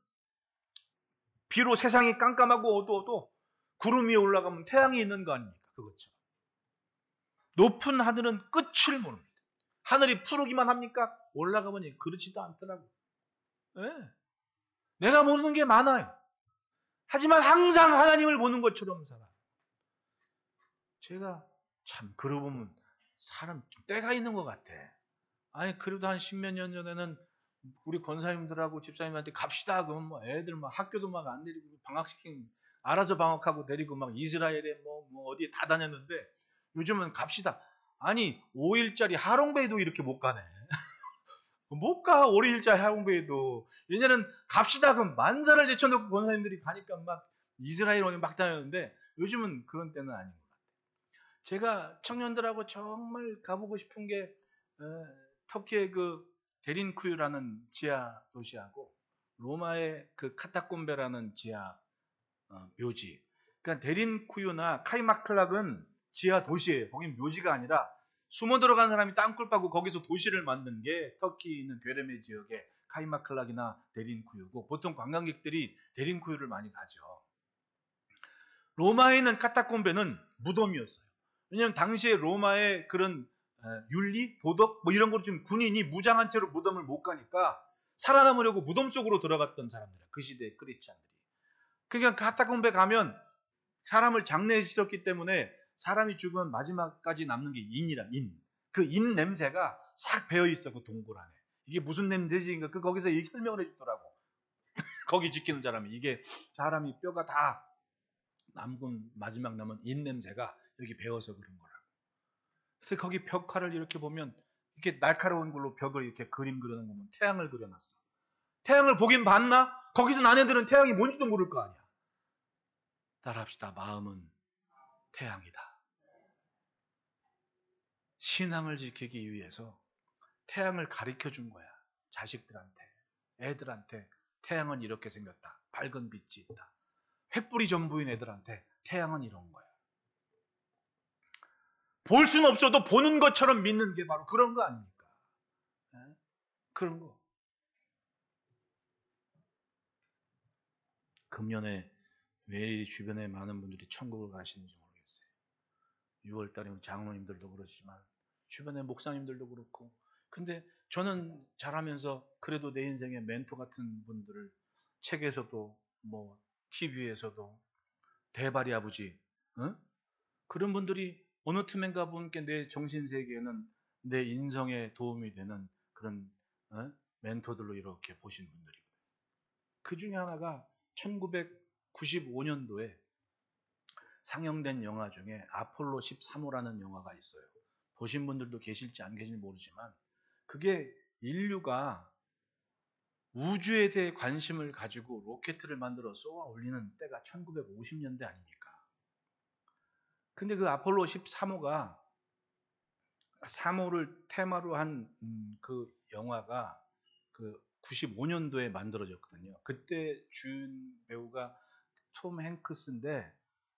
비로 세상이 깜깜하고 어두워도 구름 위에 올라가면 태양이 있는 거 아닙니까? 그것처럼. 높은 하늘은 끝을 모릅니다. 하늘이 푸르기만 합니까? 올라가 보니 그렇지도 않더라고요. 네. 내가 모르는 게 많아요. 하지만 항상 하나님을 보는 것처럼 살아요. 제가 참 그러고 보면 사람 좀 때가 있는 것 같아. 아니 그래도 한 10몇 년 전에는 우리 권사님들하고 집사님한테 갑시다 그러면 뭐 애들 막 학교도 막 안 데리고 방학시킨 알아서 방학하고 데리고 막 이스라엘에 뭐 어디에 다 다녔는데 요즘은 갑시다. 아니 5일짜리 하롱베이도 이렇게 못 가네. 못 가 5일짜리 하롱베이도. 얘네는 갑시다 그럼 만사를 제쳐놓고 권사님들이 가니까 막 이스라엘 오면 막 다녔는데 요즘은 그런 때는 아닌 것 같아요. 제가 청년들하고 정말 가보고 싶은 게 터키의 그 데린쿠유라는 지하 도시하고 로마의 그 카타콤베라는 지하 묘지. 그러니까 데린쿠유나 카이마클락은 지하 도시예요. 거긴 묘지가 아니라 숨어 들어간 사람이 땅굴 파고 거기서 도시를 만든 게 터키 있는 괴레메 지역의 카이마클락이나 데린쿠유고 보통 관광객들이 데린쿠유를 많이 가죠. 로마에 있는 카타콤베는 무덤이었어요. 왜냐하면 당시에 로마의 그런 윤리, 도덕 뭐 이런 거로 지금 군인이 무장한 채로 무덤을 못 가니까 살아남으려고 무덤 속으로 들어갔던 사람들이야. 그 시대의 크리스찬들이. 그러니까 카타콤베 가면 사람을 장례에 실었기 때문에 사람이 죽으면 마지막까지 남는 게 인이라 인. 그 인 냄새가 싹 배어 있어, 그 동굴 안에. 이게 무슨 냄새지? 그 거기서 이 설명을 해주더라고. 거기 지키는 사람이, 이게 사람이 뼈가 다 남은, 마지막 남은 인 냄새가 여기 배어서 그런 거라고. 그래서 거기 벽화를 이렇게 보면 이렇게 날카로운 걸로 벽을 이렇게 그림 그리는 거면 태양을 그려놨어. 태양을 보긴 봤나? 거기서 난 애들은 태양이 뭔지도 모를 거 아니야. 따라합시다. 마음은 태양이다. 신앙을 지키기 위해서 태양을 가르쳐 준 거야. 자식들한테, 애들한테 태양은 이렇게 생겼다. 밝은 빛이 있다. 횃불이 전부인 애들한테 태양은 이런 거야. 볼 수는 없어도 보는 것처럼 믿는 게 바로 그런 거 아닙니까? 네? 그런 거. 금년에 왜 주변에 많은 분들이 천국을 가시는지 모르겠어요. 6월 달에 장로님들도 그렇지만 주변에 목사님들도 그렇고. 근데 저는 자라면서 그래도 내 인생의 멘토 같은 분들을 책에서도 뭐 TV에서도 대바리 아버지, 그런 분들이 어느 틈엔가 보니까 내 정신세계에는 내 인성에 도움이 되는 그런 멘토들로 이렇게 보신 분들이거든요. 그 중에 하나가 1995년도에 상영된 영화 중에 아폴로 13호라는 영화가 있어요. 보신 분들도 계실지 안 계실지 모르지만 그게 인류가 우주에 대해 관심을 가지고 로켓을 만들어 쏘아 올리는 때가 1950년대 아닙니까? 근데 그 아폴로 13호가 3호를 테마로 한 그 영화가 그 95년도에 만들어졌거든요. 그때 주연 배우가 톰 행크스인데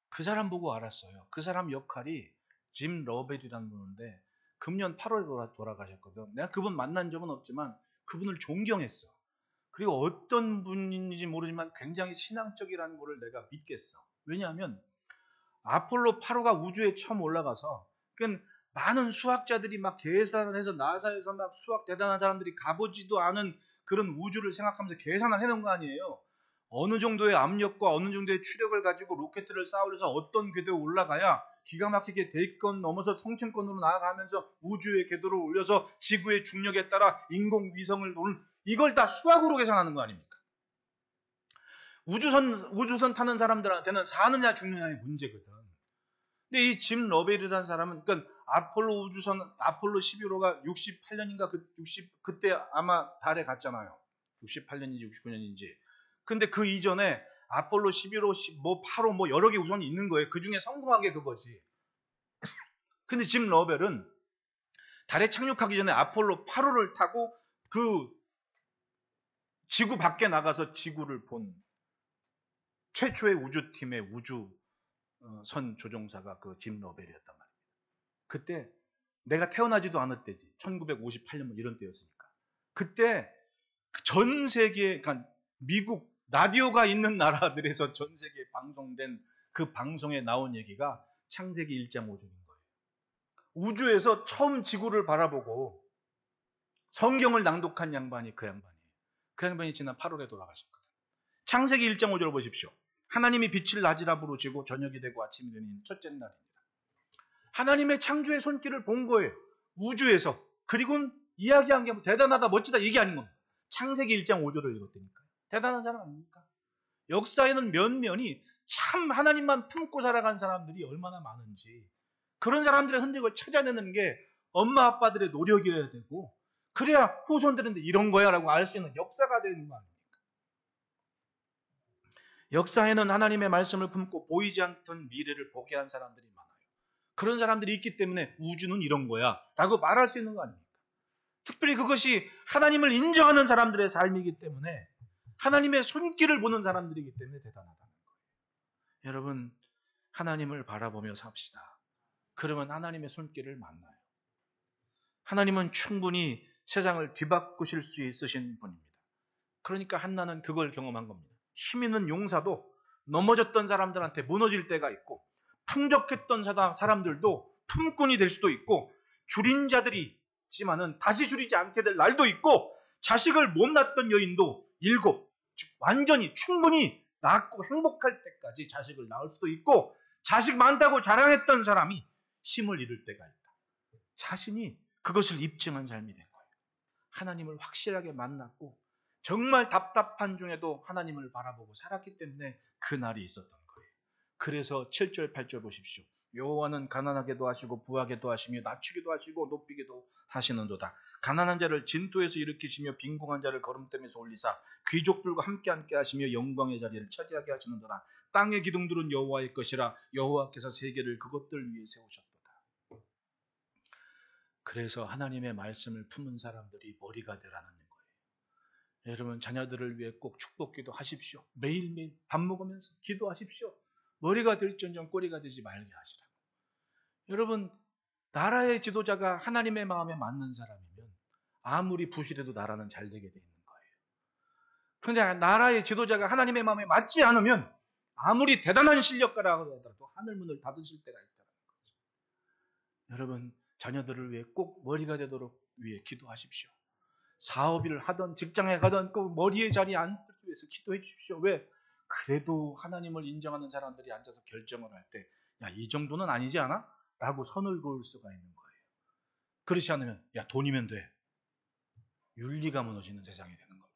그 사람 보고 알았어요. 그 사람 역할이 짐 러벨이라는 분인데 금년 8월에 돌아가셨거든. 내가 그분 만난 적은 없지만 그분을 존경했어. 그리고 어떤 분인지 모르지만 굉장히 신앙적이라는 거를 내가 믿겠어. 왜냐하면 아폴로 8호가 우주에 처음 올라가서 그러니까 많은 수학자들이 막 계산을 해서 나사에서 막 수학 대단한 사람들이 가보지도 않은 그런 우주를 생각하면서 계산을 해놓은 거 아니에요. 어느 정도의 압력과 어느 정도의 추력을 가지고 로켓을 쌓아 올려서 어떤 궤도에 올라가야 기가 막히게 대기권 넘어서 성층권으로 나아가면서 우주의 궤도를 올려서 지구의 중력에 따라 인공위성을 놓는, 이걸 다 수학으로 계산하는 거 아닙니까? 우주선 타는 사람들한테는 사느냐 죽느냐의 문제거든. 근데 이 짐 러벨이라는 사람은, 그러니까 아폴로 우주선, 아폴로 11호가 68년인가, 그때 아마 달에 갔잖아요. 68년인지 69년인지. 근데 그 이전에 아폴로 11호, 뭐 8호, 뭐 여러 개 우선이 있는 거예요. 그 중에 성공한 게 그거지. 근데 짐 러벨은 달에 착륙하기 전에 아폴로 8호를 타고 그 지구 밖에 나가서 지구를 본 최초의 우주팀의 우주선 조종사가 그 짐 러벨이었단 말입니다. 그때 내가 태어나지도 않을 때지. 1958년 이런 때였으니까. 그때 전 세계, 그러니까 미국 라디오가 있는 나라들에서 전 세계에 방송된 그 방송에 나온 얘기가 창세기 1장 5절인 거예요. 우주에서 처음 지구를 바라보고 성경을 낭독한 양반이 그 양반이에요. 그 양반이 지난 8월에 돌아가셨거든. 창세기 1장 5절 보십시오. 하나님이 빛을 낮이라 부르시고 저녁이 되고 아침이 되는 첫째 날입니다. 하나님의 창조의 손길을 본 거예요. 우주에서. 그리고 이야기한 게 대단하다, 멋지다 이게 아닌 겁니다. 창세기 1장 5절을 읽었다니까요. 대단한 사람 아닙니까? 역사에는 면면이 참 하나님만 품고 살아간 사람들이 얼마나 많은지, 그런 사람들의 흔적을 찾아내는 게 엄마 아빠들의 노력이어야 되고, 그래야 후손들한테 이런 거야 라고 알 수 있는 역사가 되는 거 아닙니까? 역사에는 하나님의 말씀을 품고 보이지 않던 미래를 보게 한 사람들이 많아요. 그런 사람들이 있기 때문에 우주는 이런 거야 라고 말할 수 있는 거 아닙니까? 특별히 그것이 하나님을 인정하는 사람들의 삶이기 때문에, 하나님의 손길을 보는 사람들이기 때문에 대단하다는 거예요. 여러분, 하나님을 바라보며 삽시다. 그러면 하나님의 손길을 만나요. 하나님은 충분히 세상을 뒤바꾸실 수 있으신 분입니다. 그러니까 한나는 그걸 경험한 겁니다. 힘 있는 용사도 넘어졌던 사람들한테 무너질 때가 있고, 풍족했던 사람들도 품꾼이 될 수도 있고, 줄인 자들이 있지만은 다시 줄이지 않게 될 날도 있고, 자식을 못 낳았던 여인도 7, 즉 완전히 충분히 낳고 행복할 때까지 자식을 낳을 수도 있고, 자식 많다고 자랑했던 사람이 힘을 잃을 때가 있다. 자신이 그것을 입증한 삶이 된 거예요. 하나님을 확실하게 만났고 정말 답답한 중에도 하나님을 바라보고 살았기 때문에 그 날이 있었던 거예요. 그래서 7절 8절 보십시오. 여호와는 가난하게도 하시고 부하게도 하시며 낮추기도 하시고 높이기도 하시는도다. 가난한 자를 진토에서 일으키시며 빈궁한 자를 거름댐에서 올리사 귀족들과 함께 하시며 영광의 자리를 차지하게 하시는도다. 땅의 기둥들은 여호와의 것이라 여호와께서 세계를 그것들 위에 세우셨도다. 그래서 하나님의 말씀을 품은 사람들이 머리가 되라는 거예요. 여러분, 자녀들을 위해 꼭 축복기도 하십시오. 매일매일 밥 먹으면서 기도하십시오. 머리가 될지언정 꼬리가 되지 말게 하시라고. 여러분, 나라의 지도자가 하나님의 마음에 맞는 사람이면 아무리 부실해도 나라는 잘 되게 돼 있는 거예요. 그런데 나라의 지도자가 하나님의 마음에 맞지 않으면 아무리 대단한 실력가라고 하더라도 하늘문을 닫으실 때가 있다는 거죠. 여러분, 자녀들을 위해 꼭 머리가 되도록 위해 기도하십시오. 사업을 하던 직장에 가던 그 머리의 자리에 앉기 위해서 기도해 주십시오. 왜? 그래도 하나님을 인정하는 사람들이 앉아서 결정을 할 때, 야, 이 정도는 아니지 않아? 라고 선을 그을 수가 있는 거예요. 그렇지 않으면, 야, 돈이면 돼. 윤리가 무너지는 세상이 되는 겁니다.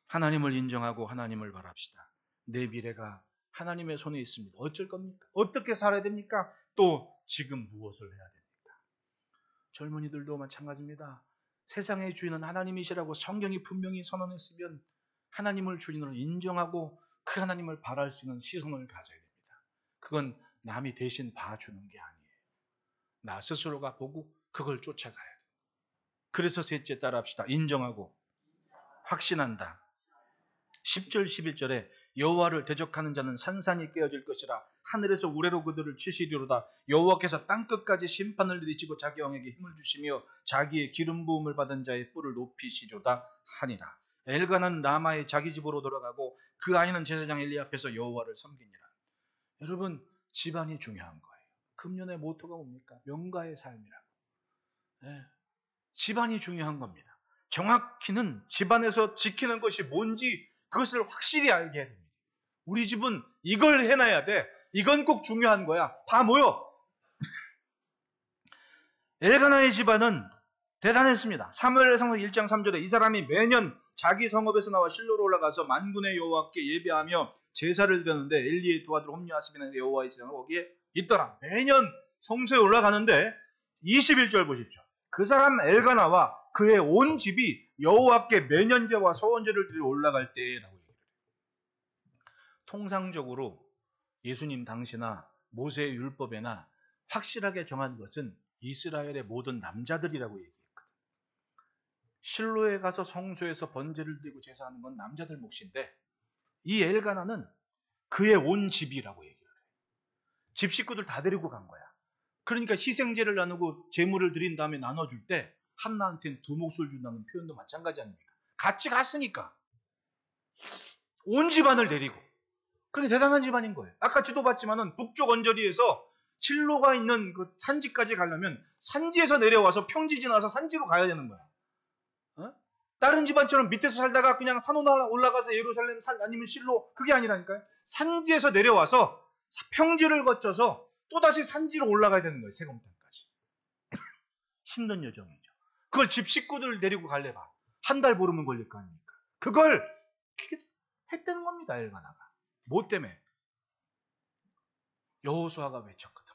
하나님을 인정하고 하나님을 바랍시다. 내 미래가 하나님의 손에 있습니다. 어쩔 겁니까? 어떻게 살아야 됩니까? 또 지금 무엇을 해야 됩니까? 젊은이들도 마찬가지입니다. 세상의 주인은 하나님이시라고 성경이 분명히 선언했으면 하나님을 주인으로 인정하고 그 하나님을 바랄 수 있는 시선을 가져야 됩니다. 그건 남이 대신 봐주는 게 아니에요. 나 스스로가 보고 그걸 쫓아가야 돼요. 그래서 셋째 따라합시다. 인정하고 확신한다. 10절 11절에 여호와를 대적하는 자는 산산이 깨어질 것이라 하늘에서 우레로 그들을 치시리로다. 여호와께서 땅끝까지 심판을 내리시고 자기 왕에게 힘을 주시며 자기의 기름 부음을 받은 자의 뿔을 높이시리로다 하니라. 엘가는 라마의 자기 집으로 돌아가고 그 아이는 제사장 엘리 앞에서 여호와를 섬기니라. 여러분, 집안이 중요한 거예요. 금년의 모토가 뭡니까? 명가의 삶이라고. 네. 집안이 중요한 겁니다. 정확히는 집안에서 지키는 것이 뭔지 그것을 확실히 알게 해야 됩니다. 우리 집은 이걸 해놔야 돼. 이건 꼭 중요한 거야. 다 모여. 엘가나의 집안은 대단했습니다. 사무엘상 1장 3절에 이 사람이 매년 자기 성읍에서 나와 실로로 올라가서 만군의 여호와께 예배하며 제사를 드렸는데 엘리의 두 아들 홈리와 아스비는 여호와의 제사가 거기에 있더라. 매년 성소에 올라가는데 21절 보십시오. 그 사람 엘가나와 그의 온 집이 여호와께 매년제와 소원제를 드리러 올라갈 때라고 얘기를 해요. 통상적으로 예수님 당시나 모세의 율법에나 확실하게 정한 것은 이스라엘의 모든 남자들이라고 얘기했거든. 실로에 가서 성소에서 번제를 드리고 제사하는 건 남자들 몫인데 이 엘가나는 그의 온 집이라고 얘기를 해요. 집 식구들 다 데리고 간 거야. 그러니까 희생제를 나누고 제물을 드린 다음에 나눠줄 때 한나한테는 두 몫을 준다는 표현도 마찬가지 아닙니까? 같이 갔으니까 온 집안을 데리고. 그렇게 대단한 집안인 거예요. 아까 지도 봤지만은 북쪽 언저리에서 실로가 있는 그 산지까지 가려면 산지에서 내려와서 평지 지나서 산지로 가야 되는 거야. 다른 집안처럼 밑에서 살다가 그냥 산 올라가서 예루살렘 아니면 실로, 그게 아니라니까요. 산지에서 내려와서 평지를 거쳐서 또다시 산지로 올라가야 되는 거예요. 세금 땅까지. 힘든 여정이죠. 그걸 집 식구들 데리고 갈래 봐. 한 달 보름은 걸릴 거 아닙니까? 그걸 했다는 겁니다. 엘가나가. 뭐 때문에? 여호수아가 외쳤거든.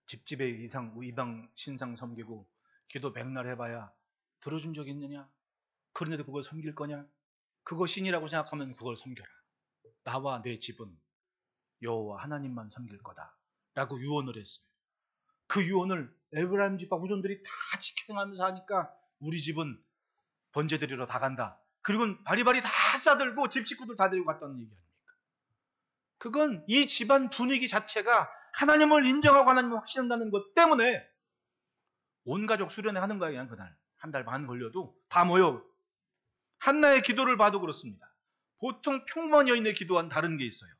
집집에 이방 신상 섬기고 기도 백날 해봐야 들어준 적 있느냐? 그런데도 그걸 섬길 거냐? 그거 신이라고 생각하면 그걸 섬겨라. 나와 내 집은 여호와 하나님만 섬길 거다 라고 유언을 했어요. 그 유언을 에브라임 집과 후손들이 다 지켜가면서 하니까 우리 집은 번제 드리러 다 간다. 그리고 바리바리 다 싸들고 집 식구들 다 데리고 갔다는 얘기 아닙니까? 그건 이 집안 분위기 자체가 하나님을 인정하고 하나님을 확신한다는 것 때문에 온 가족 수련회 하는 거야. 그냥 그날 한 달 반 걸려도 다 모여. 한나의 기도를 봐도 그렇습니다. 보통 평범한 여인의 기도와는 다른 게 있어요.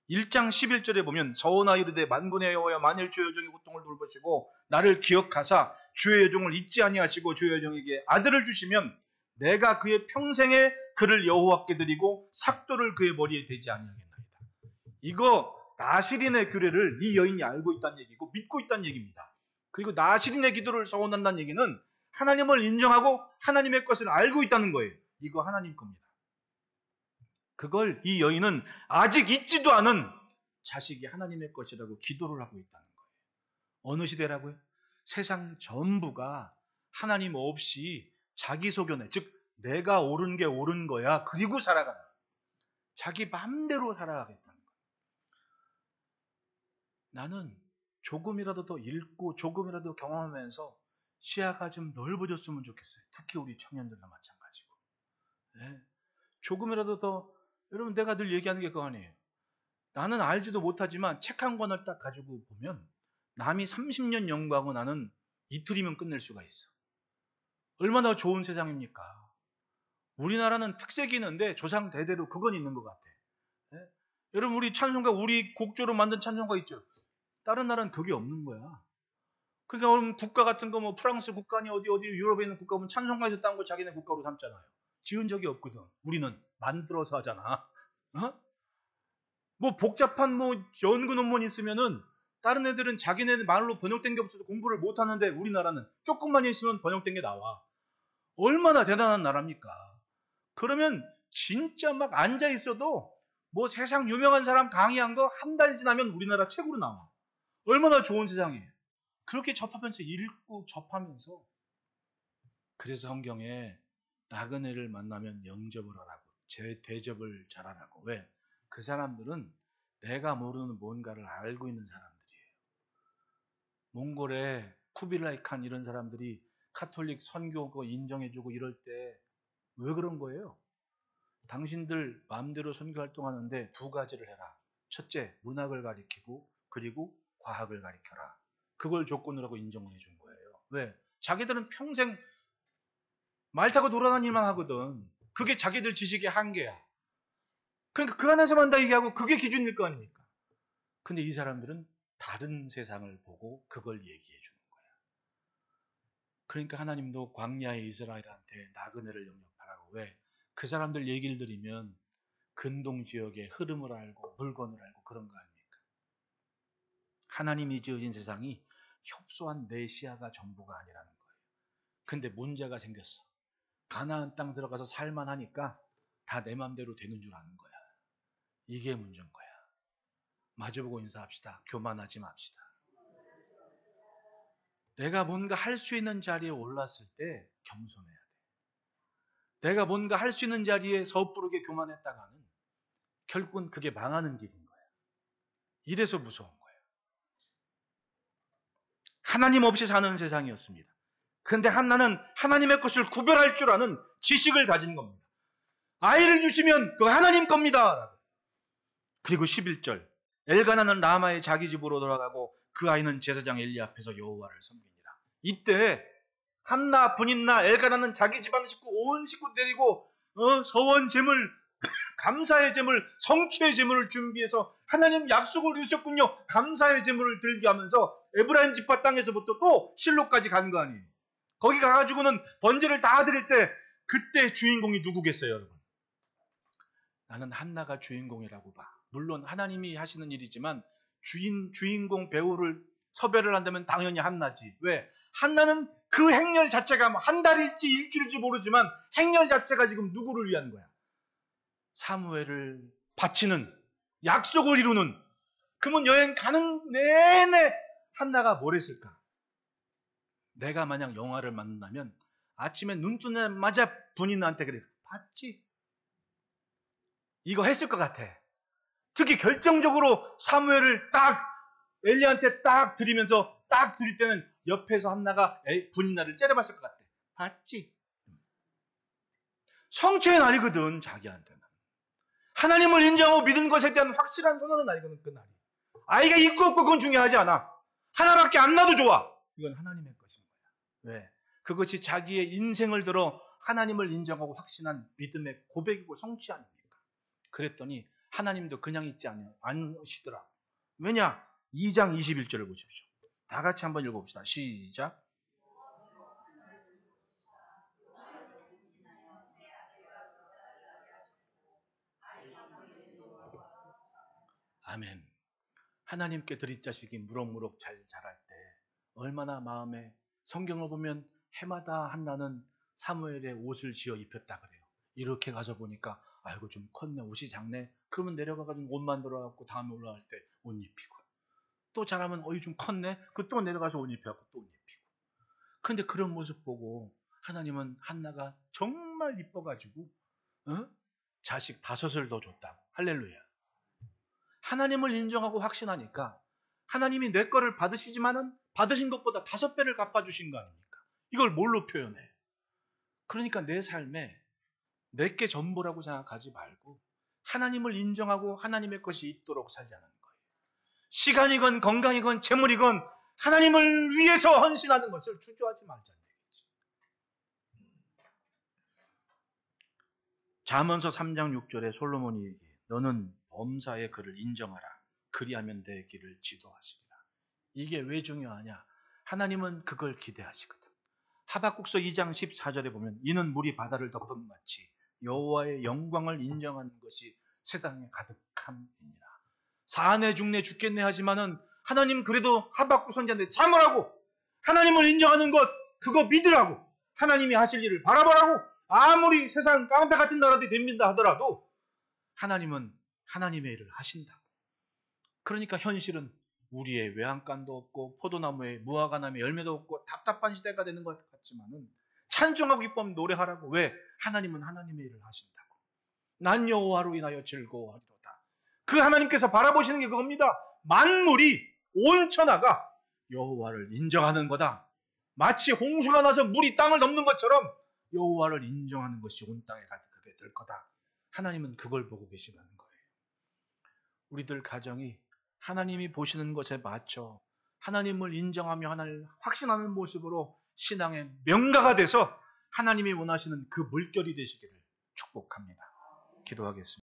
1장 11절에 보면 서원하 이르되 만군의 여호와여 만일 주의 여종의 고통을 돌보시고 나를 기억하사 주의 여종을 잊지 아니하시고 주의 여종에게 아들을 주시면 내가 그의 평생에 그를 여호와께 드리고 삭도를 그의 머리에 대지 아니하겠나이다. 이거 나시린의 규례를 이 여인이 알고 있다는 얘기고 믿고 있다는 얘기입니다. 그리고 나실이 내 기도를 서원한다는 얘기는 하나님을 인정하고 하나님의 것을 알고 있다는 거예요. 이거 하나님 겁니다. 그걸 이 여인은 아직 잊지도 않은 자식이 하나님의 것이라고 기도를 하고 있다는 거예요. 어느 시대라고요? 세상 전부가 하나님 없이 자기 소견에, 즉 내가 옳은 게 옳은 거야, 그리고 살아가는, 자기 마음대로 살아가겠다는 거예요. 나는 조금이라도 더 읽고 조금이라도 경험하면서 시야가 좀 넓어졌으면 좋겠어요. 특히 우리 청년들과 마찬가지고. 네. 조금이라도 더, 여러분 내가 늘 얘기하는 게 그거 아니에요. 나는 알지도 못하지만 책 한 권을 딱 가지고 보면 남이 30년 연구하고 나는 이틀이면 끝낼 수가 있어. 얼마나 좋은 세상입니까? 우리나라는 특색이 있는데 조상 대대로 그건 있는 것 같아. 네? 여러분 우리 찬송가, 우리 곡조로 만든 찬송가 있죠? 다른 나라는 그게 없는 거야. 그러니까 여러분 국가 같은 거 뭐 프랑스 국가니 어디 유럽에 있는 국가 보면 찬송가에서 딴 거 자기네 국가로 삼잖아요. 지은 적이 없거든. 우리는 만들어서 하잖아. 어? 뭐 복잡한 뭐 연구 논문 있으면은 다른 애들은 자기네 말로 번역된 게 없어서 공부를 못 하는데 우리나라는 조금만 있으면 번역된 게 나와. 얼마나 대단한 나라입니까? 그러면 진짜 막 앉아 있어도 뭐 세상 유명한 사람 강의한 거 한 달 지나면 우리나라 책으로 나와. 얼마나 좋은 세상이에요. 그렇게 접하면서 읽고 접하면서, 그래서 성경에 나그네를 만나면 영접을 하라고, 대접을 잘하라고. 왜? 그 사람들은 내가 모르는 뭔가를 알고 있는 사람들이에요. 몽골의 쿠빌라이 칸 이런 사람들이 카톨릭 선교 거 인정해주고 이럴 때 왜 그런 거예요? 당신들 마음대로 선교 활동하는데 두 가지를 해라. 첫째, 문학을 가리키고, 그리고 과학을 가리켜라. 그걸 조건으로 하고 인정을 해준 거예요. 왜? 자기들은 평생 말 타고 돌아다니만 하거든. 그게 자기들 지식의 한계야. 그러니까 그 안에서만 다 얘기하고 그게 기준일 거 아닙니까? 근데 이 사람들은 다른 세상을 보고 그걸 얘기해 주는 거야. 그러니까 하나님도 광야의 이스라엘한테 나그네를 영접하라고. 왜? 그 사람들 얘기를 들으면 근동 지역의 흐름을 알고 물건을 알고 그런 거 아닙니까? 하나님이 지어진 세상이 협소한 내 시야가 전부가 아니라는 거예요. 근데 문제가 생겼어. 가나안 땅 들어가서 살만하니까 다 내 맘대로 되는 줄 아는 거야. 이게 문제인 거야. 마주보고 인사합시다. 교만하지 맙시다. 내가 뭔가 할 수 있는 자리에 올랐을 때 겸손해야 돼. 내가 뭔가 할 수 있는 자리에 섣부르게 교만했다가는 결국은 그게 망하는 길인 거야. 이래서 무서운 거예요. 하나님 없이 사는 세상이었습니다. 그런데 한나는 하나님의 것을 구별할 줄 아는 지식을 가진 겁니다. 아이를 주시면 그거 하나님 겁니다. 그리고 11절, 엘가나는 라마의 자기 집으로 돌아가고 그 아이는 제사장 엘리 앞에서 여호와를 섬기니라. 이때 한나, 분인나, 엘가나는 자기 집안 식구 온 식구 데리고 서원 제물, 감사의 제물, 성취의 제물을 준비해서 하나님 약속을 이루셨군요. 감사의 제물을 들게 하면서 에브라임 지파 땅에서부터 또 실로까지 간 거 아니에요. 거기 가가지고는 번제를 다 드릴 때 그때 주인공이 누구겠어요, 여러분? 나는 한나가 주인공이라고 봐. 물론 하나님이 하시는 일이지만 주인공 배우를 섭외를 한다면 당연히 한나지. 왜? 한나는 그 행렬 자체가 한 달일지 일주일일지 모르지만 행렬 자체가 지금 누구를 위한 거야? 사무엘을 바치는, 약속을 이루는. 그러면 여행 가는 내내 한나가 뭘 했을까? 내가 만약 영화를 만나면 아침에 눈 뜨자마자 분인한테 그래. 봤지? 이거 했을 것 같아. 특히 결정적으로 사무엘을 딱 엘리한테 딱 드리면서 딱 드릴 때는 옆에서 한나가 분인나를 째려봤을 것 같아. 봤지? 성취의 날이거든, 자기한테는. 하나님을 인정하고 믿은 것에 대한 확실한 선언의 날이거든, 그 날이. 아이가 있고 없고 그건 중요하지 않아. 하나밖에 안 나도 좋아. 이건 하나님의 것인 거야. 왜? 그것이 자기의 인생을 들어 하나님을 인정하고 확신한 믿음의 고백이고 성취 아닙니까? 그랬더니 하나님도 그냥 있지 않으시더라. 왜냐? 2장 21절을 보십시오. 다 같이 한번 읽어봅시다. 시작. 아멘. 하나님께 드릴 자식이 무럭무럭 잘 자랄 때 얼마나 마음에, 성경을 보면 해마다 한나는 사무엘의 옷을 지어 입혔다 그래요. 이렇게 가서 보니까 아이고 좀 컸네, 옷이 작네. 그러면 내려가가지고 옷 만들어갖고 다음에 올라갈 때 옷 입히고, 또 자라면 어이 좀 컸네. 그 또 내려가서 옷 입혀갖고 또 옷 입히고. 그런데 그런 모습 보고 하나님은 한나가 정말 이뻐가지고 자식 5을 더 줬다고. 할렐루야. 하나님을 인정하고 확신하니까 하나님이 내 거를 받으시지만은 받으신 것보다 5배를 갚아주신 거 아닙니까? 이걸 뭘로 표현해? 그러니까 내 삶에 내게 전부라고 생각하지 말고 하나님을 인정하고 하나님의 것이 있도록 살자는 거예요. 시간이건 건강이건 재물이건 하나님을 위해서 헌신하는 것을 주저하지 말자는 얘기지. 잠언서 3장 6절에 솔로몬이 얘기해. 너는 범사의 그를 인정하라. 그리하면 내 길을 지도하시리라. 이게 왜 중요하냐? 하나님은 그걸 기대하시거든. 하박국서 2장 14절에 보면 이는 물이 바다를 덮은 같이 여호와의 영광을 인정하는 것이 세상에 가득함이니라. 사내 죽네 죽겠네 하지만은 하나님 그래도 하박국 선지자한테 참으라고, 하나님을 인정하는 것 그거 믿으라고, 하나님이 하실 일을 바라보라고. 아무리 세상 깡패 같은 나라들이 됩니다 하더라도 하나님은 하나님의 일을 하신다고. 그러니까 현실은 우리의 외양간도 없고 포도나무에 무화과나무에 열매도 없고 답답한 시대가 되는 것 같지만은 찬송하고 기뻐하면 노래하라고. 왜? 하나님은 하나님의 일을 하신다고. 난 여호와로 인하여 즐거워하리로다. 그 하나님께서 바라보시는 게 그겁니다. 만물이 온 천하가 여호와를 인정하는 거다. 마치 홍수가 나서 물이 땅을 덮는 것처럼 여호와를 인정하는 것이 온 땅에 가득하게 될 거다. 하나님은 그걸 보고 계시다는 거예요. 우리들 가정이 하나님이 보시는 것에 맞춰 하나님을 인정하며 하나님을 확신하는 모습으로 신앙의 명가가 돼서 하나님이 원하시는 그 물결이 되시기를 축복합니다. 기도하겠습니다.